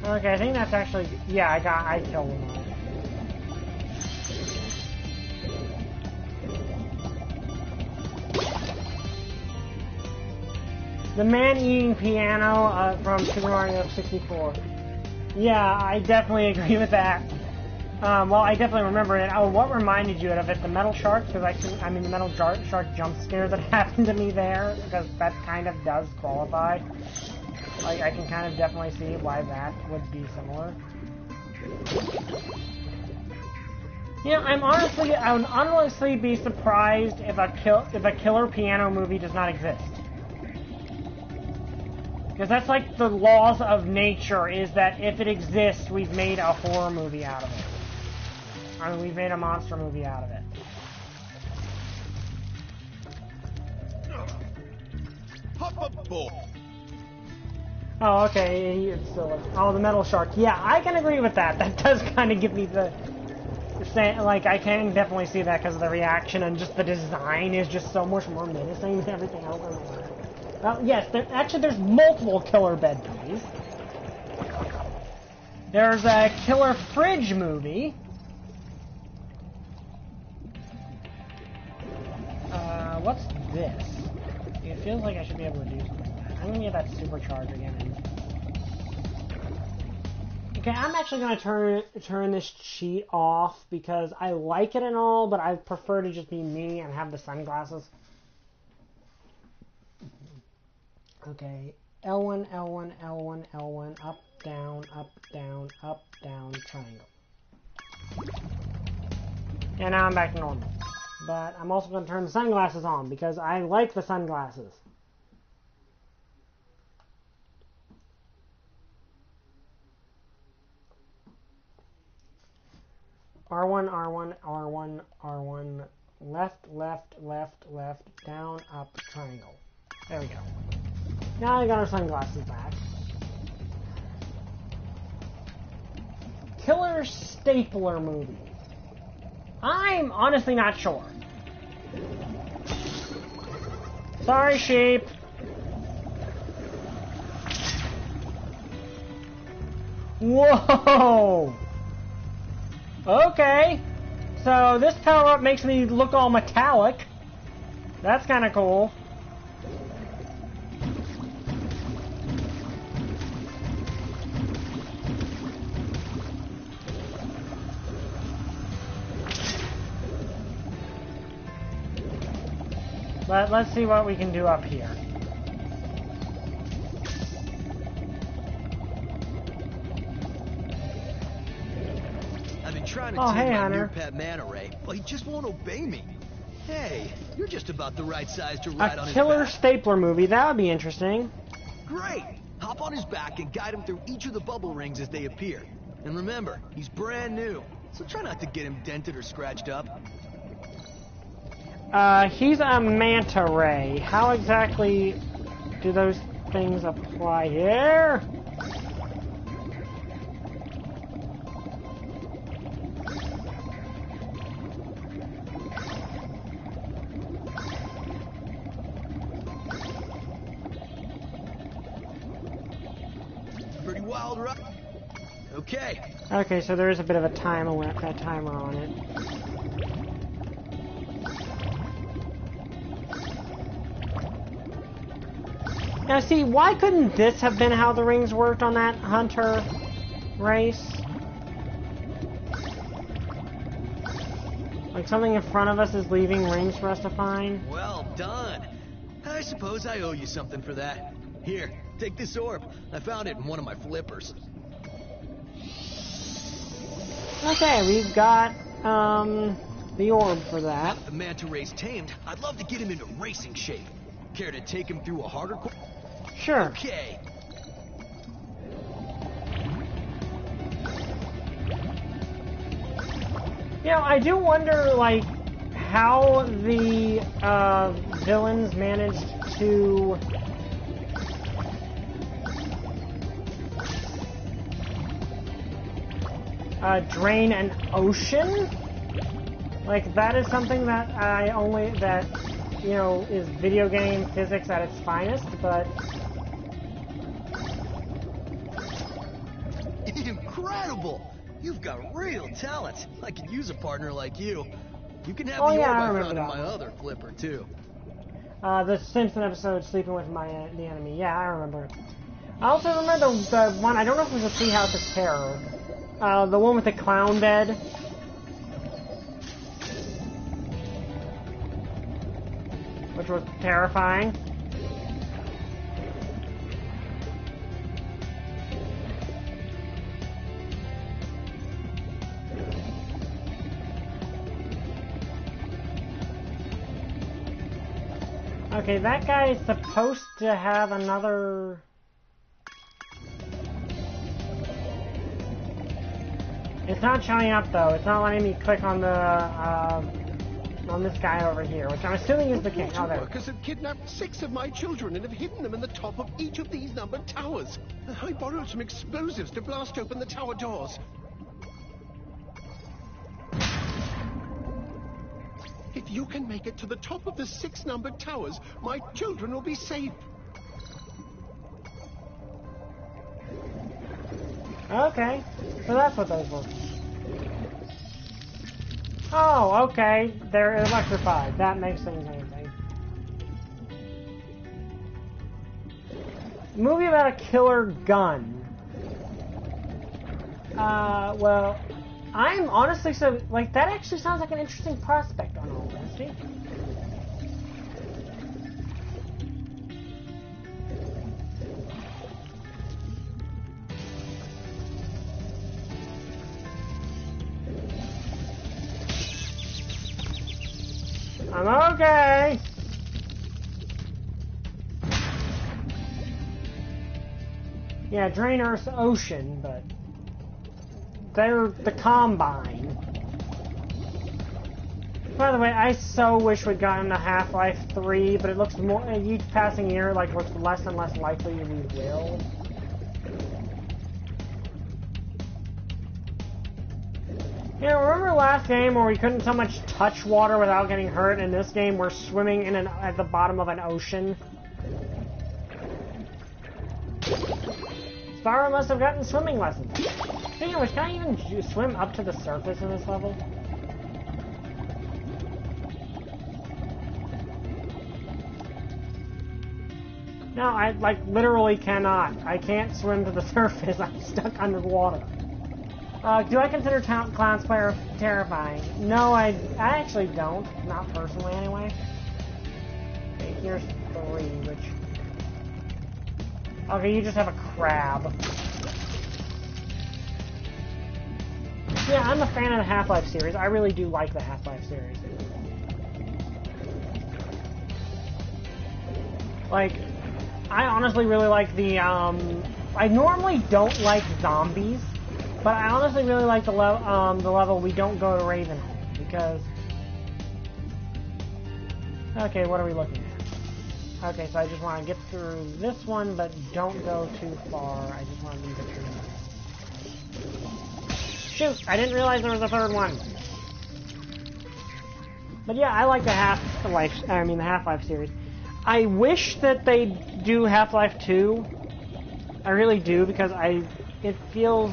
Okay, I think that's actually... Yeah, I killed him. The man-eating piano from Super Mario 64. Yeah, I definitely agree with that. Well, I definitely remember it. Oh, what reminded you of it? The metal shark? Because the metal shark jump scare that happened to me there, because that kind of does qualify. Like, I can kind of definitely see why that would be similar. You know, I would honestly be surprised if a killer piano movie does not exist. Because that's like the laws of nature, is that if it exists, we've made a horror movie out of it. I mean, we've made a monster movie out of it. Hop aboard. Oh, okay, it's still... Oh, the metal shark. Yeah, I can agree with that. That does kind of give me the... Like, I can definitely see that because of the reaction, and just the design is just so much more menacing than everything else in the world. Yes, actually there's multiple killer bed movies. There's a killer fridge movie. What's this? It feels like I should be able to do something like that. I'm gonna get that supercharge again. Okay, I'm actually gonna turn this cheat off because I like it and all, but I prefer to just be me and have the sunglasses. Okay, L1, L1, L1, L1, up, down, triangle. And now I'm back to normal. But I'm also going to turn the sunglasses on because I like the sunglasses. R1, R1, R1, R1, left, left, left, left, down, up, triangle. There we go. Now I got our sunglasses back. Killer stapler movie. I'm honestly not sure. Sorry, sheep. Whoa! Okay. So this power-up makes me look all metallic. That's kind of cool. Let's see what we can do up here. I've been trying to hey, my Hunter. new pet manta ray, but he just won't obey me. Hey, you're just about the right size to ride on his back. A killer stapler movie, that would be interesting. Great! Hop on his back and guide him through each of the bubble rings as they appear. And remember, he's brand new, so try not to get him dented or scratched up. He's a manta ray. How exactly do those things apply here? Pretty wild, right? Okay. Okay, so there is a bit of a timer on it. Now see, why couldn't this have been how the rings worked on that Hunter race? Like something in front of us is leaving rings for us to find? Well done. I suppose I owe you something for that. Here, take this orb. I found it in one of my flippers. Okay, we've got, the orb for that. If the manta ray's tamed, I'd love to get him into racing shape. Care to take him through a harder course? Sure. Okay. You know, I do wonder, like, how the villains managed to drain an ocean. Like, that is something that you know, is video game physics at its finest, but... Incredible! You've got real talent. I could use a partner like you. You can have Oh, the yeah, I orb I remember found in that my other flipper, too. The Simpson episode, Sleeping with the Enemy. Yeah, I remember. I also remember the one, I don't know if it was a Treehouse of Terror. The one with the clown bed. Which was terrifying. Okay, that guy is supposed to have another... It's not showing up though. It's not letting me click on the on this guy over here, which I'm assuming is the king. Oh, there. Workers have kidnapped 6 of my children and have hidden them in the top of each of these numbered towers. I borrowed some explosives to blast open the tower doors. If you can make it to the top of the 6 numbered towers, my children will be safe. Okay, so that's what those were. Oh, okay, they're electrified. That makes things easy. Movie about a killer gun. Well, I'm honestly so, like, that actually sounds like an interesting prospect on all honesty. I'm okay. Yeah, Drain Earth's ocean, but they're the Combine. By the way, I so wish we'd gotten to Half-Life 3, but it looks more, each passing year, like, looks less and less likely we will. You know, remember last game where we couldn't so much touch water without getting hurt? In this game, we're swimming in at the bottom of an ocean. Spyro must have gotten swimming lessons. Speaking of which, can I even swim up to the surface in this level? No, I, like, literally cannot. I can't swim to the surface. I'm stuck underwater. Do I consider Clown Spyro terrifying? No, I actually don't. Not personally, anyway. Okay, here's 3, which... Okay, you just have a crab. Yeah, I'm a fan of the Half-Life series. I really do like the Half-Life series. Like, I honestly really like the, I normally don't like zombies, but I honestly really like the level we don't go to Ravenholm, because... Okay, what are we looking at? Okay, so I just want to get through this one, but don't go too far. I just want to leave it through. Shoot! I didn't realize there was a third one! But yeah, I like the Half-Life series. I wish that they do Half-Life 2. I really do, because it feels...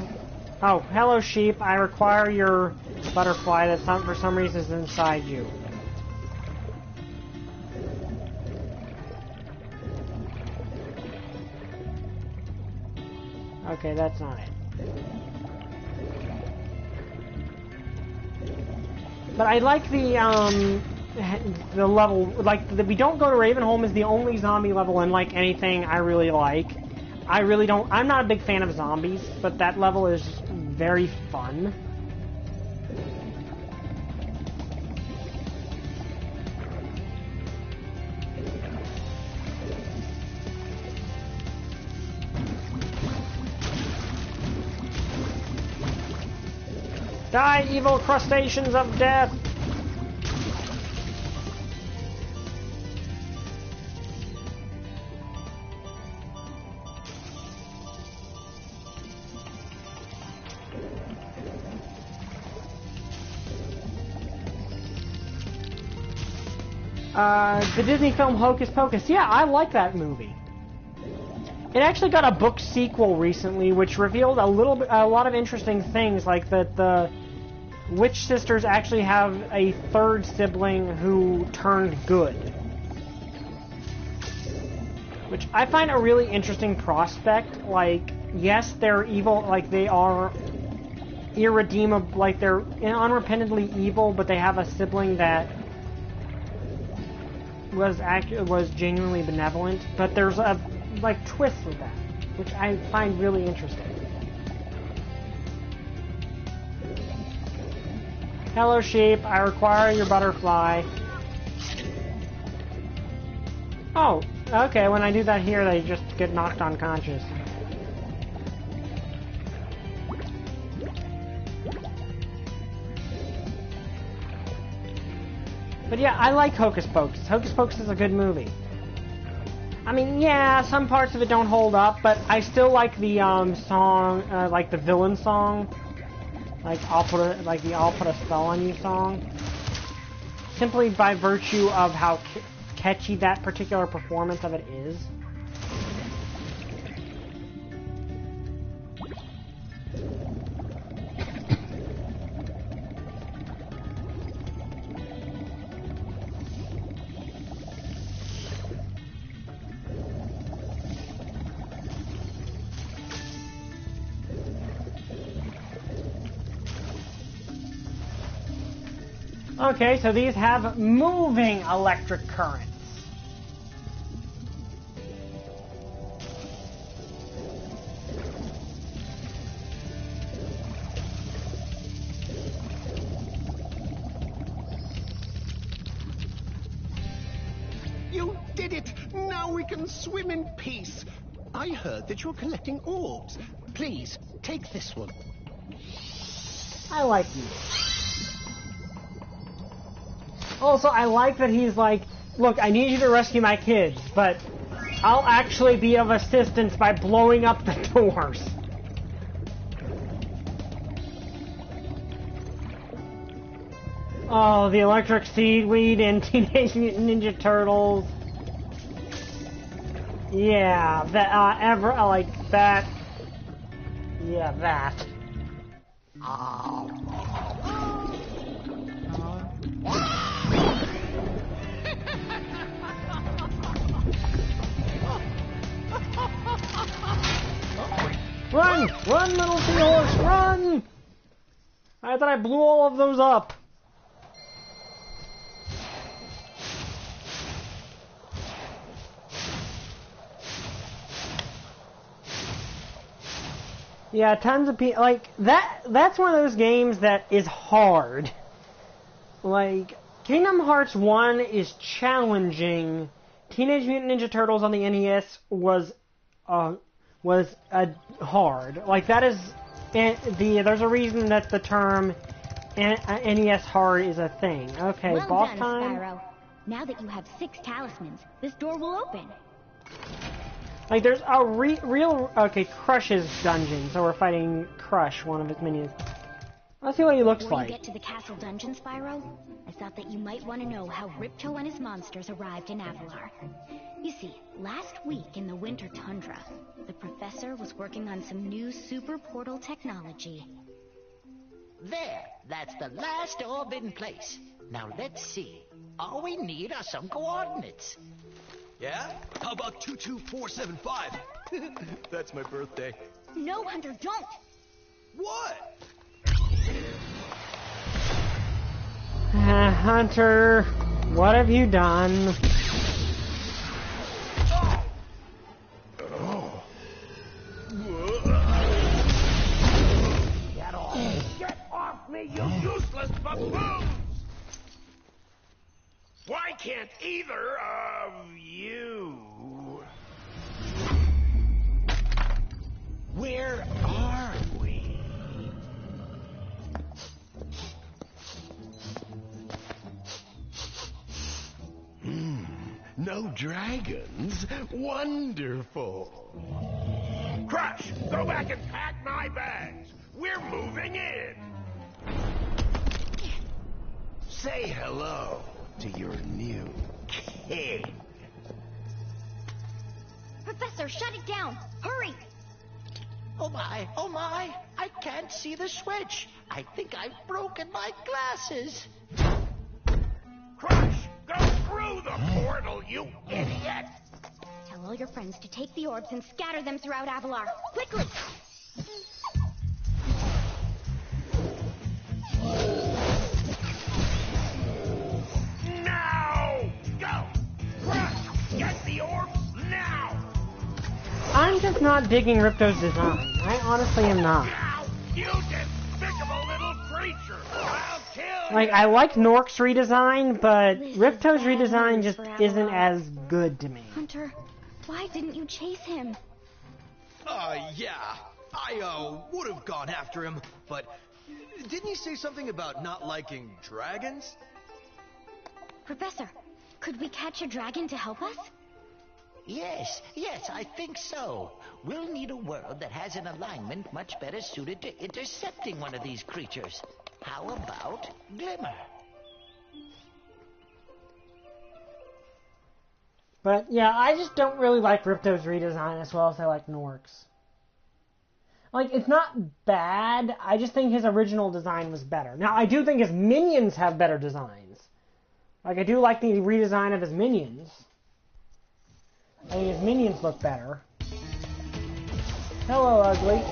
Oh, hello sheep, I require your butterfly that for some reason is inside you. Okay, that's not it. But I like the level, like, we don't go to Ravenholm is the only zombie level in, like, anything I really like. I really don't, I'm not a big fan of zombies, but that level is very fun. Die, evil crustaceans of death! The Disney film Hocus Pocus. Yeah, I like that movie. It actually got a book sequel recently, which revealed a lot of interesting things, like that the Witch Sisters actually have a third sibling who turned good. Which I find a really interesting prospect. Like, yes, they're evil, like they are irredeemable, like they're unrepentantly evil, but they have a sibling that was genuinely benevolent. But there's a twist with that, which I find really interesting. Hello, sheep. I require your butterfly. Oh, okay. When I do that here, they just get knocked unconscious. But yeah, I like Hocus Pocus. Hocus Pocus is a good movie. I mean, yeah, some parts of it don't hold up, but I still like the song, like the villain song. Like I'll put a spell on you song. Simply by virtue of how catchy that particular performance of it is. Okay, so these have moving electric currents. You did it! Now we can swim in peace. I heard that you're collecting orbs. Please, take this one. I like you. Also, I like that he's like, look, I need you to rescue my kids, but I'll actually be of assistance by blowing up the doors. Oh, the electric seaweed and Teenage Mutant Ninja Turtles. Yeah, that, like that. Yeah, that. Oh. Run! Run, little seahorse, run! I thought I blew all of those up. Yeah, tons of people, like, that's one of those games that is hard. Like, Kingdom Hearts 1 is challenging. Teenage Mutant Ninja Turtles on the NES was hard. Like, that is, there's a reason that the term NES hard is a thing. Okay, well boss done, time. Spyro. Now that you have 6 talismans, this door will open. Like, there's a real... Okay, Crush's dungeon, so we're fighting Crush, one of his minions. Let's see what he looks Before like. you get to the castle dungeon, Spyro, I thought that you might want to know how Ripto and his monsters arrived in Avalar. You see, last week in the winter tundra, the professor was working on some new super portal technology. There, that's the last orb in place. Now let's see. All we need are some coordinates. Yeah? How about 22475? That's my birthday. No, Hunter, don't! What? Hunter, what have you done? Get off me, you useless buffoons! Why can't either of you? Where are we? No dragons? Wonderful. Crush, go back and pack my bags. We're moving in. Say hello to your new king. Professor, shut it down! Hurry! Oh my, I can't see the switch. I think I've broken my glasses. Crush, go through the portal, you idiot! Tell all your friends to take the orbs and scatter them throughout Avalar. Quickly! Now! Go! Crush, get the orbs now! I'm just not digging Ripto's design. I honestly am not. Now, you despicable little creature! I'll kill you! Like, I like Nork's redesign, but Ripto's redesign just isn't as good to me. Hunter, why didn't you chase him? Yeah. I, would have gone after him, but didn't he say something about not liking dragons? Professor, could we catch a dragon to help us? Yes, I think so. We'll need a world that has an alignment much better suited to intercepting one of these creatures. How about Glimmer? But, yeah, I just don't really like Ripto's redesign as well as I like Nork's. Like, it's not bad, I just think his original design was better. Now, I do think his minions have better designs. Like, I do like the redesign of his minions. I think his minions look better. Hello, ugly.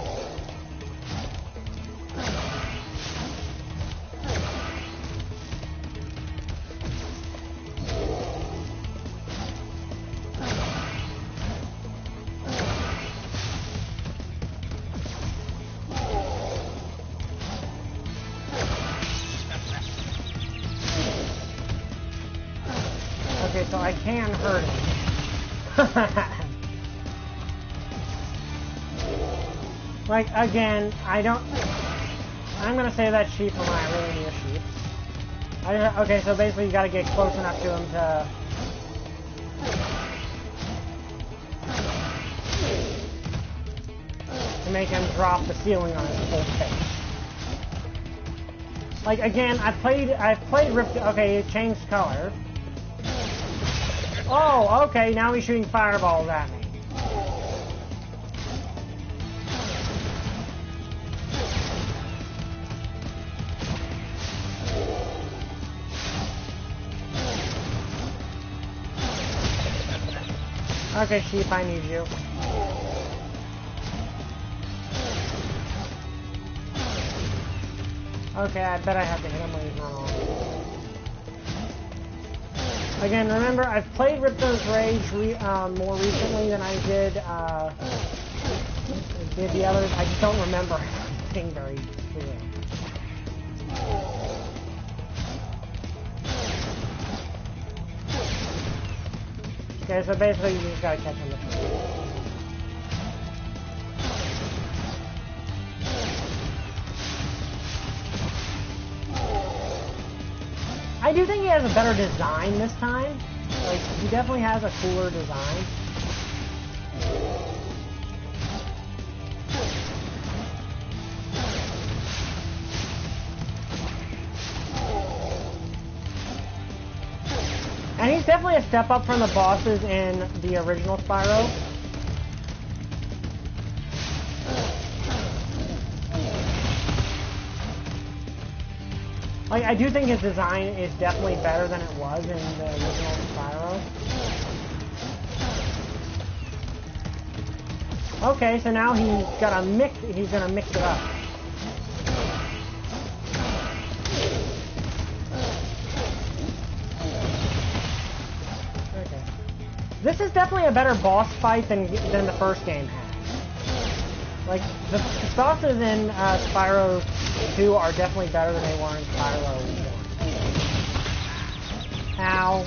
Okay, so I can hurt him. Like, again, I don't... I'm gonna say that sheep when I really need a sheep. Okay, so basically you gotta get close enough to him to make him drop the ceiling on his full face. Like, again, I've played Ripto. Okay, it changed color. Oh, okay, now he's shooting fireballs at me. Okay, sheep, I need you. Okay, I bet I have to hit him when he's not on. Again, remember, I've played Ripto's Rage more recently than I did the others. I just don't remember everything very clearly. Okay, so basically you just gotta catch him with it. I do think he has a better design this time. Like, he definitely has a cooler design. And he's definitely a step up from the bosses in the original Spyro. Like, I do think his design is definitely better than it was in the original Spyro. Okay, so now he's gonna mix it up. Okay. This is definitely a better boss fight than the first game had. Like, the bosses in Spyro 2 are definitely better than they were in Spyro 1. Ow.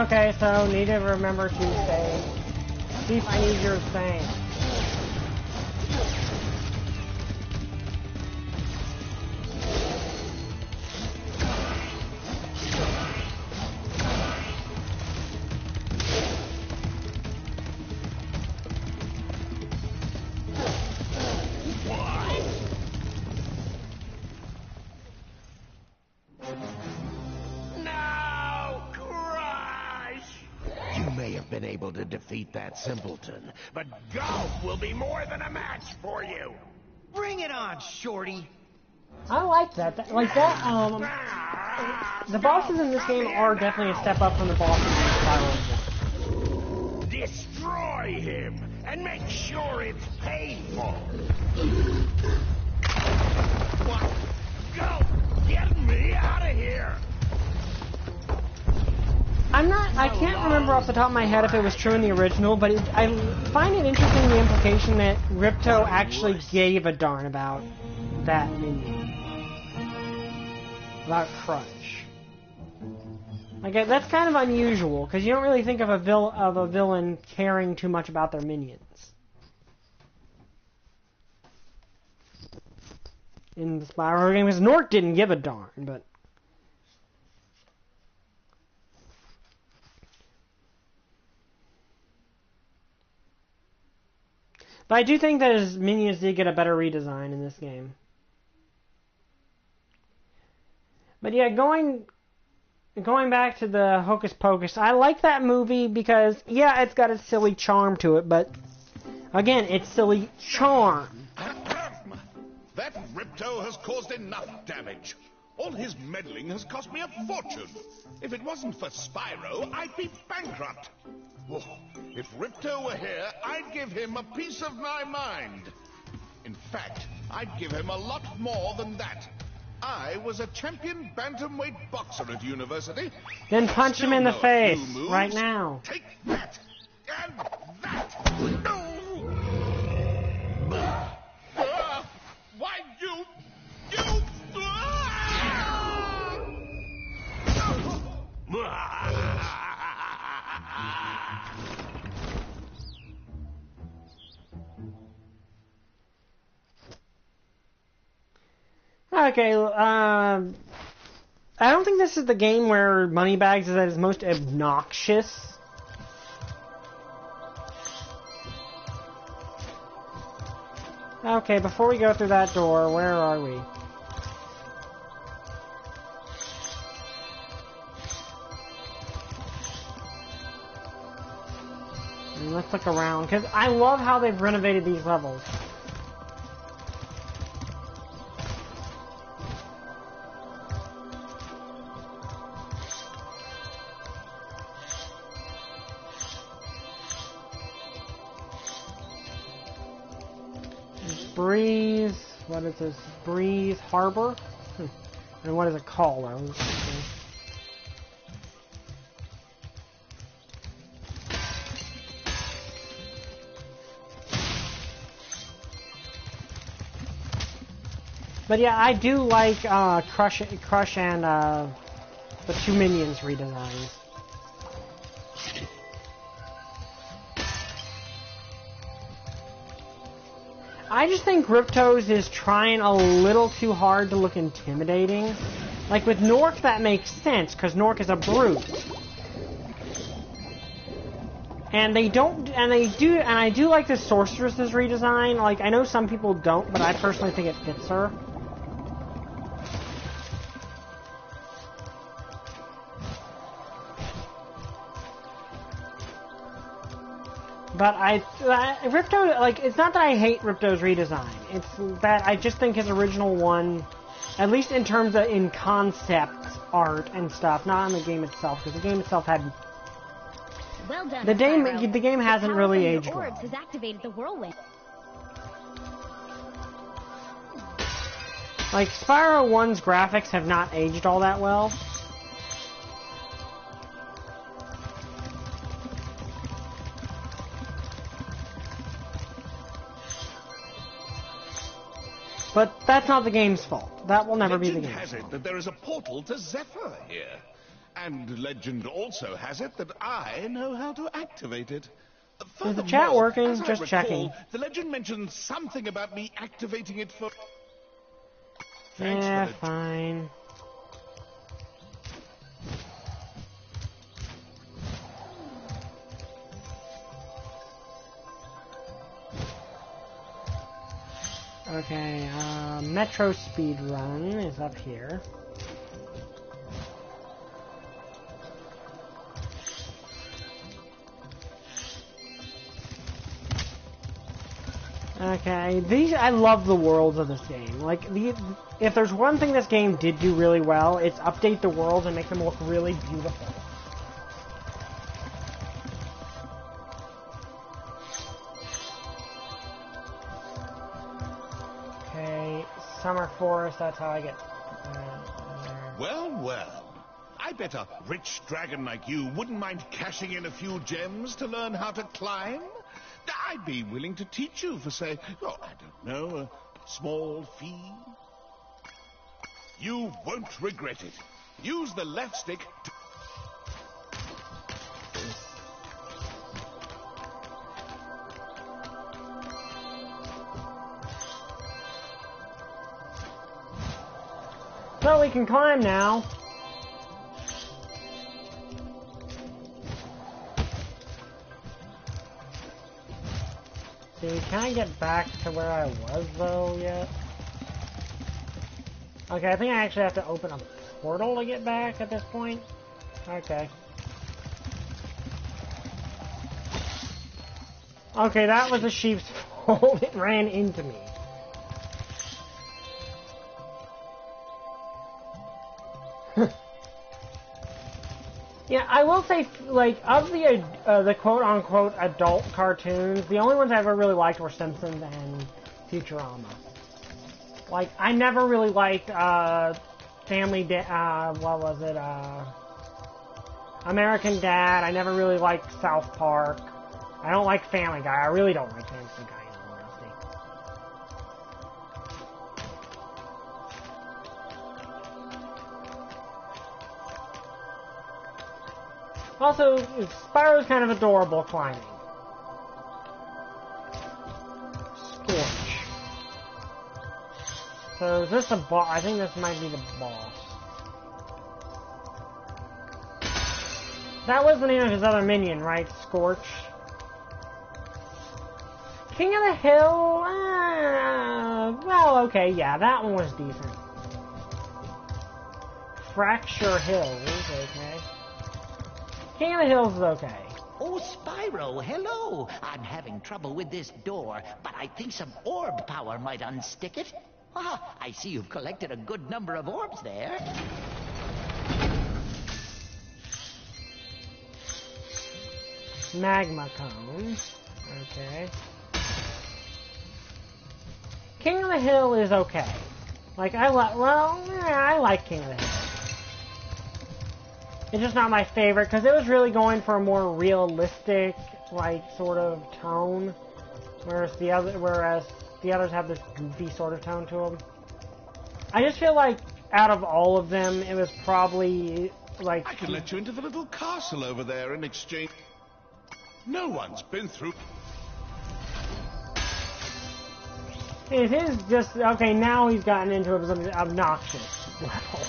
Okay, so need to remember to stay. Chief, I need your thing. Been able to defeat that simpleton, but golf will be more than a match for you. Bring it on, Shorty. I like that. The bosses in this game are definitely a step up from the bosses in Spyro 1. Destroy him and make sure it's painful. What? Go! Get me out of here! I can't remember off the top of my head if it was true in the original, but I find it interesting the implication that Ripto actually gave a darn about that minion. About Crunch. Like, that's kind of unusual, because you don't really think of a villain caring too much about their minions. In the Spyro game, because Nork didn't give a darn, but... But I do think that his minions did get a better redesign in this game. But yeah, going back to the Hocus Pocus, I like that movie because, yeah, it's got a silly charm to it, but again, it's silly charm. That Ripto has caused enough damage. All his meddling has cost me a fortune. If it wasn't for Spyro, I'd be bankrupt. Oh, if Ripto were here, I'd give him a piece of my mind. In fact, I'd give him a lot more than that. I was a champion bantamweight boxer at university. Then punch him in the face, right now. Take that, and that. Why, you... Okay, I don't think this is the game where Moneybags is at his most obnoxious. Okay, before we go through that door, where are we? And let's look around, because I love how they've renovated these levels. Breeze, what is this? Breeze Harbor? And what is it called? But yeah, I do like Crush and the two minions redesigns. I just think Ripto's is trying a little too hard to look intimidating. Like with Nork, that makes sense because Nork is a brute. And I do like the sorceress's redesign. Like I know some people don't, but I personally think it fits her. But Ripto, like, it's not that I hate Ripto's redesign. It's that I just think his original one, at least in terms of in concept art and stuff, not in the game itself, because the game itself had. Well done, the Spyro. game hasn't really aged well. Orbs has activated the whirlwind. Like Spyro 1's graphics have not aged all that well. But that's not the game's fault. That will never be the game's fault. Legend has it that there is a portal to Zephyr here. And legend also has it that I know how to activate it. Is the chat working? As I Just recall, checking. The legend mentioned something about me activating it for... Yeah, fine. Okay, Metro Speed Run is up here. Okay, I love the worlds of this game. Like, if there's one thing this game did do really well, it's update the worlds and make them look really beautiful. Okay, Summer Forest, that's how I get there. Well, well. I bet a rich dragon like you wouldn't mind cashing in a few gems to learn how to climb. I'd be willing to teach you for, say, oh, I don't know, a small fee. You won't regret it. Use the left stick to... So we can climb now. See, can I get back to where I was, though, yet? Okay, I think I actually have to open a portal to get back at this point. Okay. Okay, that was a sheep's fault. It ran into me. Yeah, I will say, like, of the quote-unquote adult cartoons, the only ones I ever really liked were Simpsons and Futurama. Like, I never really liked, Family what was it, American Dad. I never really liked South Park. I don't like Family Guy. I really don't like Family Guy, in all honesty. Also, Spyro's kind of adorable climbing. Scorch. So is this the boss? I think this might be the boss. That was the name of his other minion, right? Scorch. King of the Hill? Well, okay, yeah, that one was decent. Fracture Hills, okay. King of the Hills is okay. Oh, Spyro, hello. I'm having trouble with this door, but I think some orb power might unstick it. Ah, I see you've collected a good number of orbs there. Magma Cone. Okay. King of the Hill is okay. Like, I like King of the Hill. It's just not my favorite, because it was really going for a more realistic, like, sort of tone. Whereas the others have this goofy sort of tone to them. I just feel like, out of all of them, it was probably, like... I can let you into the little castle over there in exchange... No one's been through... It is just... Okay, now he's gotten into an obnoxious level.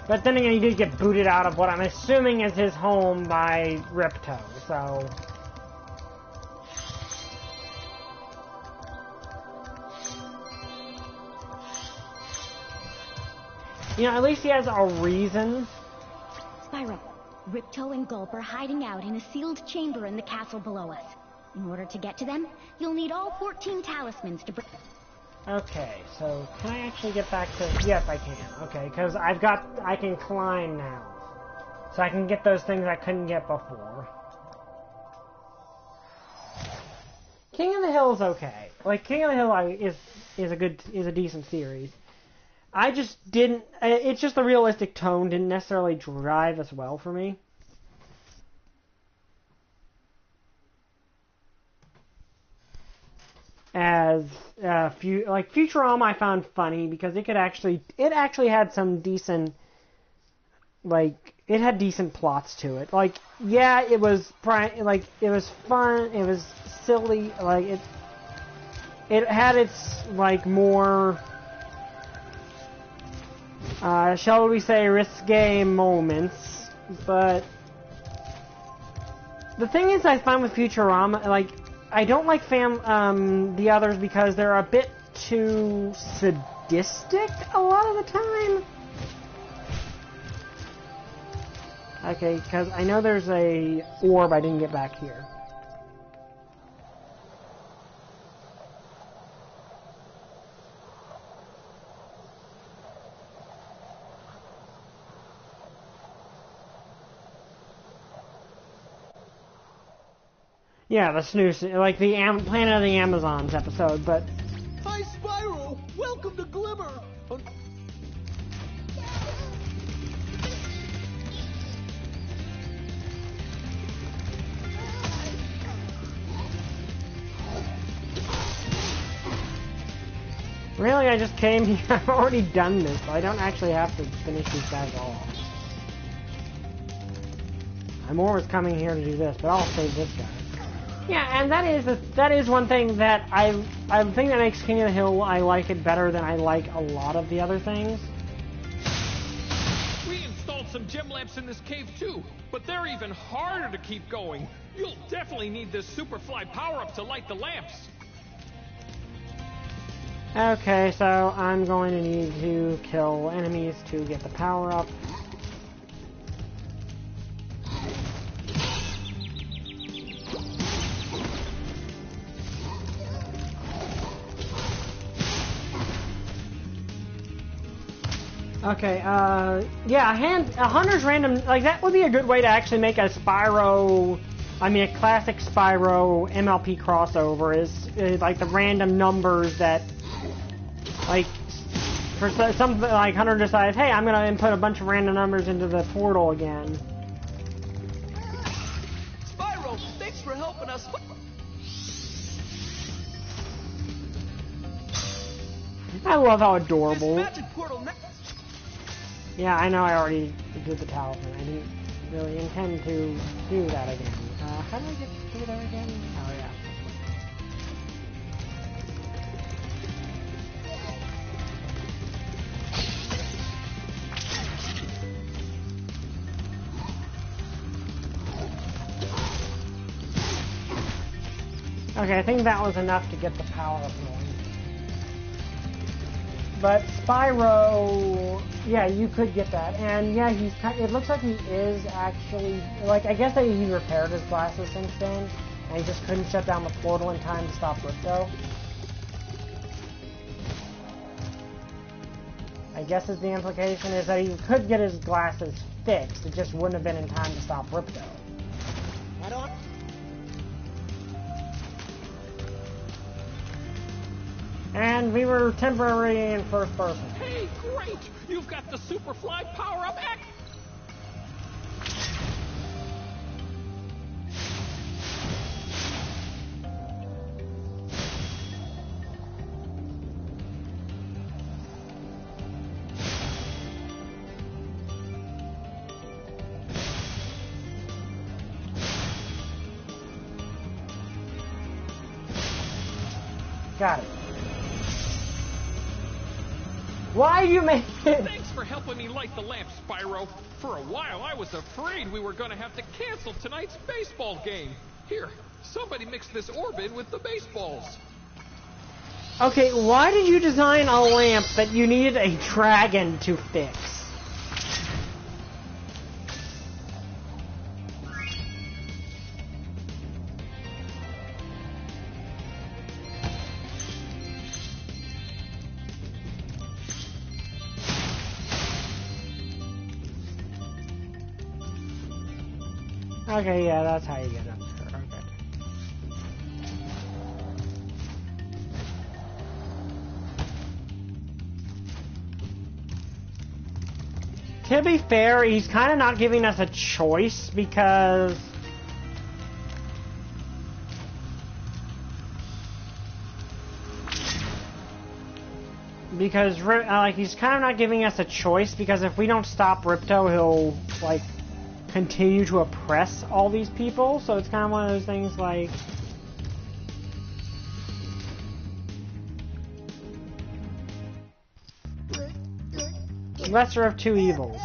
But then again, he did get booted out of what I'm assuming is his home by Ripto, so... You know, at least he has a reason. Spyro, Ripto and Gulp are hiding out in a sealed chamber in the castle below us. In order to get to them, you'll need all 14 talismans to bring... Okay, so can I actually get back to... Yes, I can. Okay, because I can climb now. So I can get those things I couldn't get before. King of the Hill is okay. Like, King of the Hill is a decent series. I just didn't... It's just the realistic tone didn't necessarily drive as well for me. As Futurama, I found funny because it actually had some decent, like, it had decent plots to it. Like, yeah, it was fun, it was silly, like it had its like more, shall we say, risque moments. But the thing is, I find with Futurama, like, I don't like the others because they're a bit too sadistic a lot of the time. Okay, because I know there's a orb I didn't get back here. Yeah, the snooze, like the Planet of the Amazons episode, but... Hi, Spyro! Welcome to Glimmer! Really, I just came here. I've already done this, so I don't actually have to finish these guys off. I'm always coming here to do this, but I'll save this guy. Yeah, and that is one thing that I think that makes King of the Hill, I like it better than I like a lot of the other things. We installed some gem lamps in this cave too, but they're even harder to keep going. You'll definitely need this Superfly power-up to light the lamps. Okay, so I'm going to need to kill enemies to get the power-up. Okay, yeah, a Hunter's Random, like, that would be a good way to actually make a Spyro, a classic Spyro MLP crossover, is like, the random numbers that, like, for some, like, Hunter decides, hey, I'm gonna input a bunch of random numbers into the portal again. Spyro, thanks for helping us. I love how adorable. This magic portal. Yeah, I know I already did the talisman. I didn't really intend to do that again. How do I get through there again? Oh, Okay, I think that was enough to get the power up going. But Spyro, yeah, you could get that. And yeah, it looks like he is actually, like, I guess that he repaired his glasses since then, and he just couldn't shut down the portal in time to stop Ripto. I guess is the implication is that he could get his glasses fixed, it just wouldn't have been in time to stop Ripto. Right on. And we were temporarily in first person. Hey, great! You've got the Superfly power-up X! Got it. Why you make it? Thanks for helping me light the lamp, Spyro. For a while, I was afraid we were going to have to cancel tonight's baseball game. Here, somebody mix this orb in with the baseballs. Okay, why did you design a lamp that you needed a dragon to fix? Okay, yeah, that's how you get up there. Okay. To be fair, he's kind of not giving us a choice because like he's kind of not giving us a choice because if we don't stop Ripto, he'll like continue to oppress all these people, so it's kind of one of those things like lesser of two evils.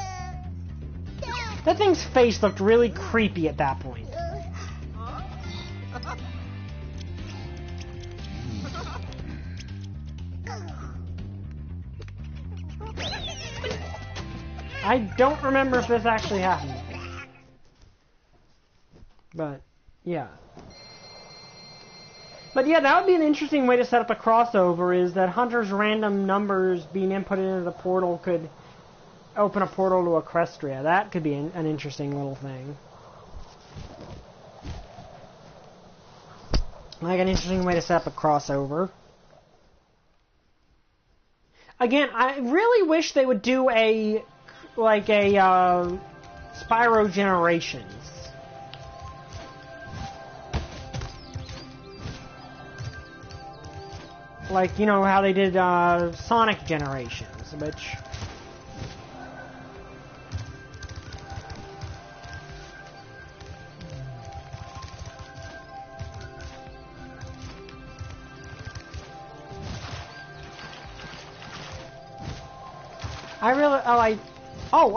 That thing's face looked really creepy at that point. I don't remember if this actually happened. But, yeah. But yeah, that would be an interesting way to set up a crossover, is that Hunter's random numbers being inputted into the portal could open a portal to Equestria. That could be an interesting little thing. Like an interesting way to set up a crossover. Again, I really wish they would do a Spyro Generations. Like, you know, how they did Sonic Generations, which...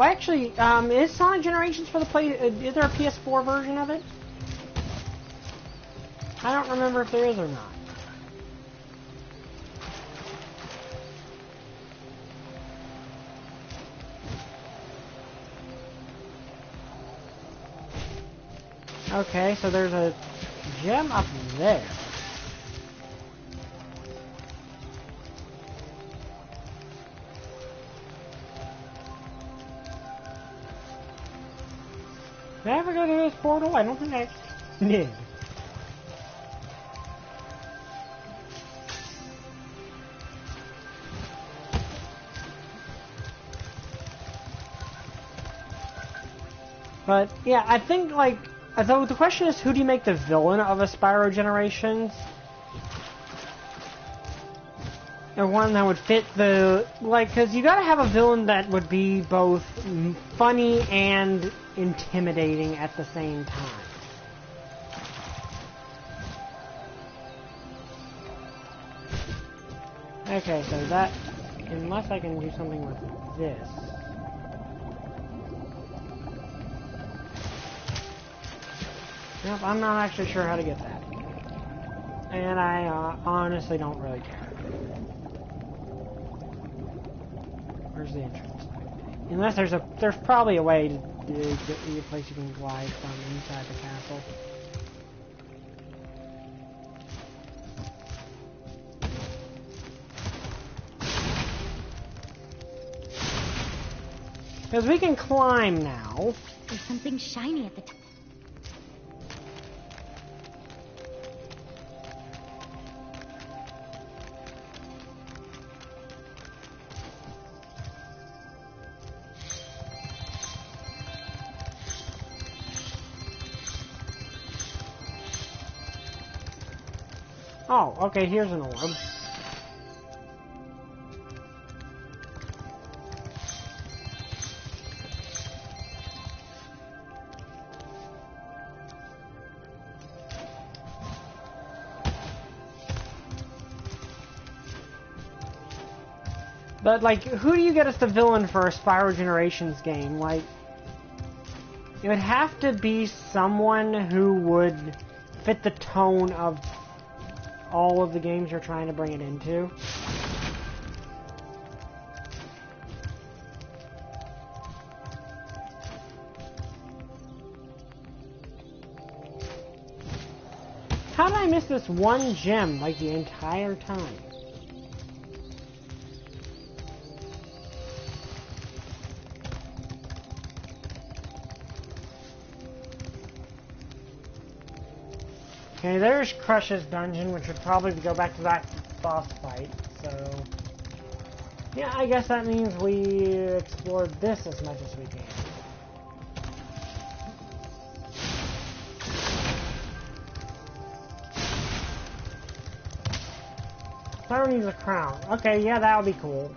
actually, is Sonic Generations for the play... is there a PS4 version of it? I don't remember if there is or not. Okay, so there's a gem up there. Did I ever go to this portal? I don't think I did. But, yeah, I think, like... Though the question is, who do you make the villain of a Spyro Generations? And one that would fit the... Like, because you gotta have a villain that would be both funny and intimidating at the same time. Okay, so that... Unless I can do something with this... Nope, I'm not actually sure how to get that. And I honestly don't really care. Where's the entrance? Unless there's probably a way to get a place you can glide from inside the castle. Because we can climb now. There's something shiny at the top. Oh, okay, here's an orb. But, like, who do you get as the villain for a Spyro Generations game? Like, it would have to be someone who would fit the tone of all of the games you're trying to bring it into. How did I miss this one gem, like, the entire time? Okay, there's Crush's dungeon, which would probably go back to that boss fight, so... Yeah, I guess that means we explored this as much as we can. Spyro needs a crown. Okay, yeah, that would be cool.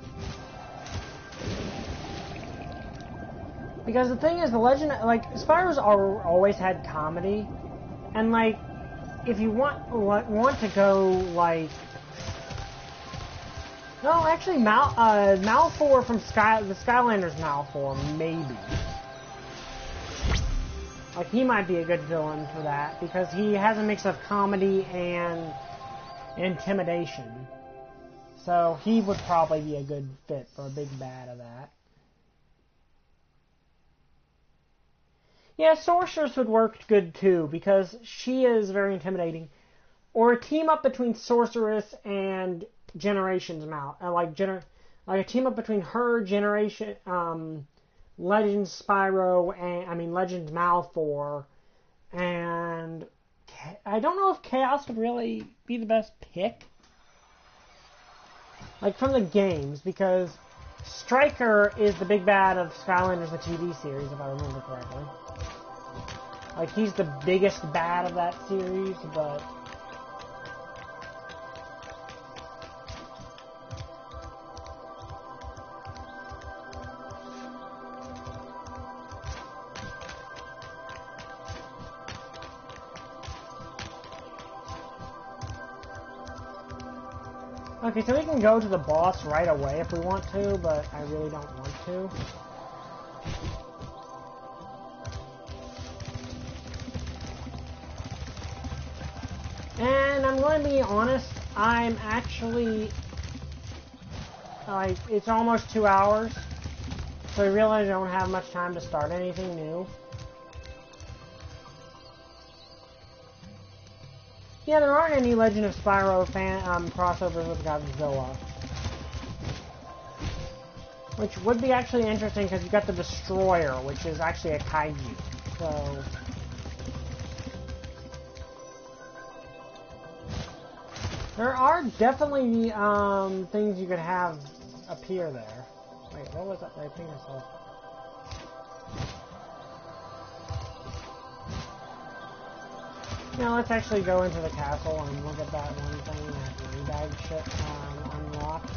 Because the thing is, the legend... Like, Spyro's always had comedy, and, like... If you want to go, like... No, actually, Malfor from the Skylanders Malfor, maybe. Like, he might be a good villain for that, because he has a mix of comedy and intimidation. So, he would probably be a good fit for a big bad of that. Yeah, Sorceress would work good too, because she is very intimidating. Or a team up between Sorceress and Generations like a team up between her, Legends Spyro, and Legends Malfor, and I don't know if Chaos would really be the best pick. Like from the games, because Striker is the big bad of Skylanders, the TV series, if I remember correctly. Like, he's the biggest bad of that series, but... Okay, so we can go to the boss right away if we want to, but I really don't want to. And I'm going to be honest, I'm actually, like, it's almost 2 hours, so I really don't have much time to start anything new. Yeah, there aren't any Legend of Spyro crossovers with Godzilla. Which would be actually interesting, because you've got the Destroyer, which is actually a kaiju, so... There are definitely things you could have appear there. Wait, what was that? I think I saw. Now let's actually go into the castle and look at that one thing that Rebag shit unlocked.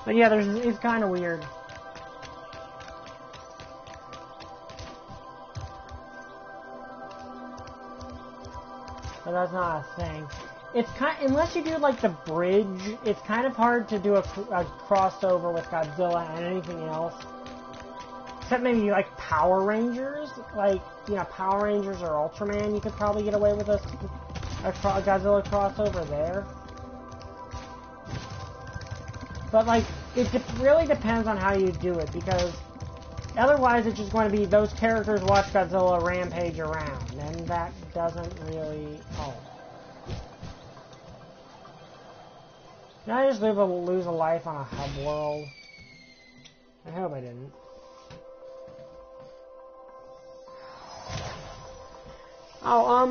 But yeah, it's kind of weird. But that's not a thing. It's unless you do like the bridge, it's kind of hard to do a crossover with Godzilla and anything else. except maybe like Power Rangers, like, you know, Power Rangers or Ultraman, you could probably get away with a Godzilla crossover there. But like, it really depends on how you do it, because otherwise it's just going to be those characters watch Godzilla rampage around, and that doesn't really help. Did I just lose a life on a hub world? I hope I didn't. Oh,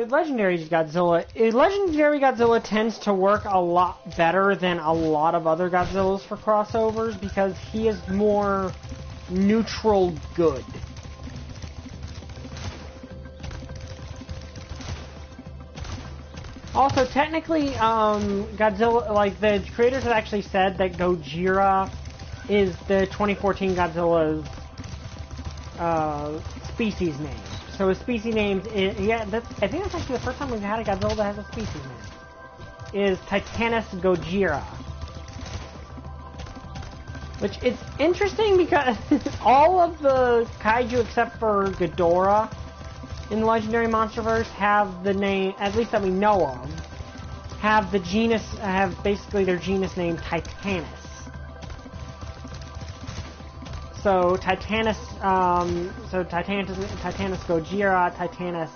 Legendary Godzilla. Legendary Godzilla tends to work a lot better than a lot of other Godzillas for crossovers because he is more neutral good. Also, technically, Godzilla, like, the creators have actually said that Gojira is the 2014 Godzilla's species name. So his species name is, I think that's actually the first time we've had a Godzilla that has a species name, is Titanus Gojira. Which is interesting because all of the kaiju except for Ghidorah in the Legendary Monsterverse have the name, at least that we know of, have the genus, have basically their genus name Titanus. So Titanus Gojira, Titanus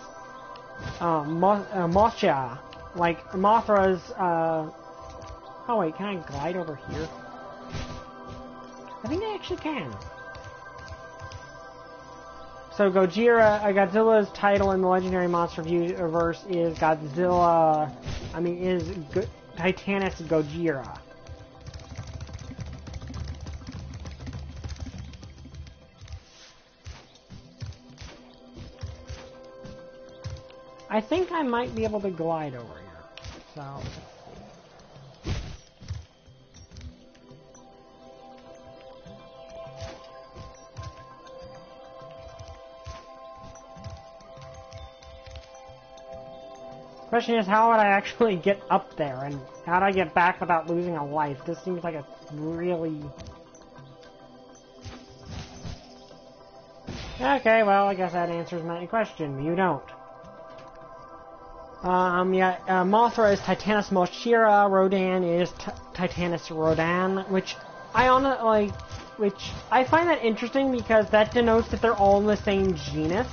Mothra, like Mothra's, oh wait, can I glide over here? I think I actually can. So Godzilla's title in the Legendary Monsterverse is Titanus Gojira. I think I might be able to glide over here. So, let's see. Question is, how would I actually get up there, and how do I get back without losing a life? This seems like a really... Okay, well, I guess that answers my question. You don't. Mothra is Titanus Mothra, Rodan is Titanus Rodan, which I find that interesting because that denotes that they're all in the same genus.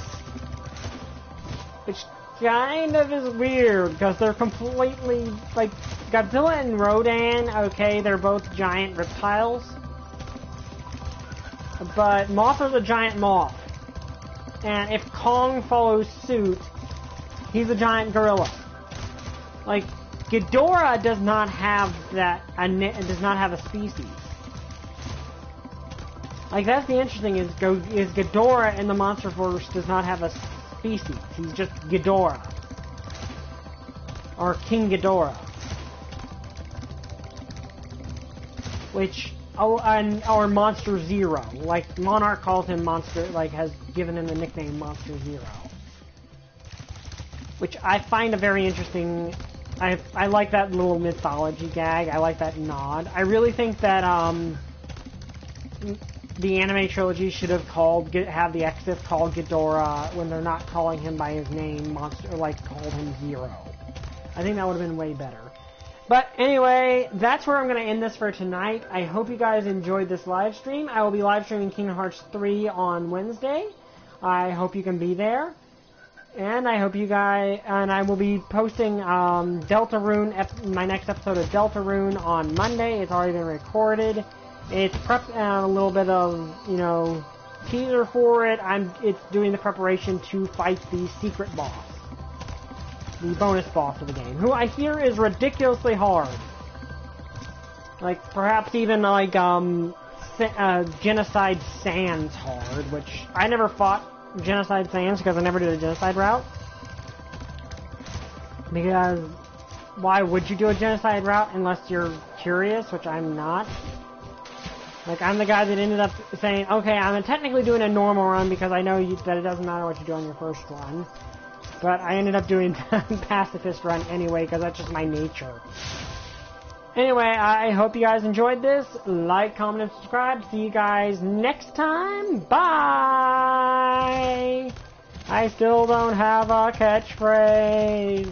Which kind of is weird, because they're completely, like, Godzilla and Rodan, okay, they're both giant reptiles. But Mothra's a giant moth. And if Kong follows suit, he's a giant gorilla. Like, Ghidorah does not have does not have a species. Like, that's the interesting is Ghidorah in the Monsterverse does not have a species. He's just Ghidorah. Or King Ghidorah. Which, or Monster Zero. Like, Monarch calls him Monster, like, has given him the nickname Monster Zero. Which I find a very interesting... I like that little mythology gag. I like that nod. I really think that, the anime trilogy should have have the Exif called Ghidorah when they're not calling him by his name, called him Zero. I think that would have been way better. But anyway, that's where I'm going to end this for tonight. I hope you guys enjoyed this live stream. I will be live streaming Kingdom Hearts 3 on Wednesday. I hope you can be there. And I hope you guys, and I will be posting Deltarune, my next episode of Deltarune on Monday. It's already been recorded. It's a little bit of, teaser for it. It's doing the preparation to fight the secret boss. The bonus boss of the game, who I hear is ridiculously hard. Like, perhaps even like, Genocide Sans hard, which I never fought Genocide Sans because I never did a Genocide route. Because, why would you do a Genocide route unless you're curious, which I'm not. Like, I'm the guy that ended up saying, okay, I'm technically doing a normal run because I know that it doesn't matter what you do on your first run. But I ended up doing the pacifist run anyway because that's just my nature. Anyway, I hope you guys enjoyed this. Like, comment, and subscribe. See you guys next time. Bye! I still don't have a catchphrase.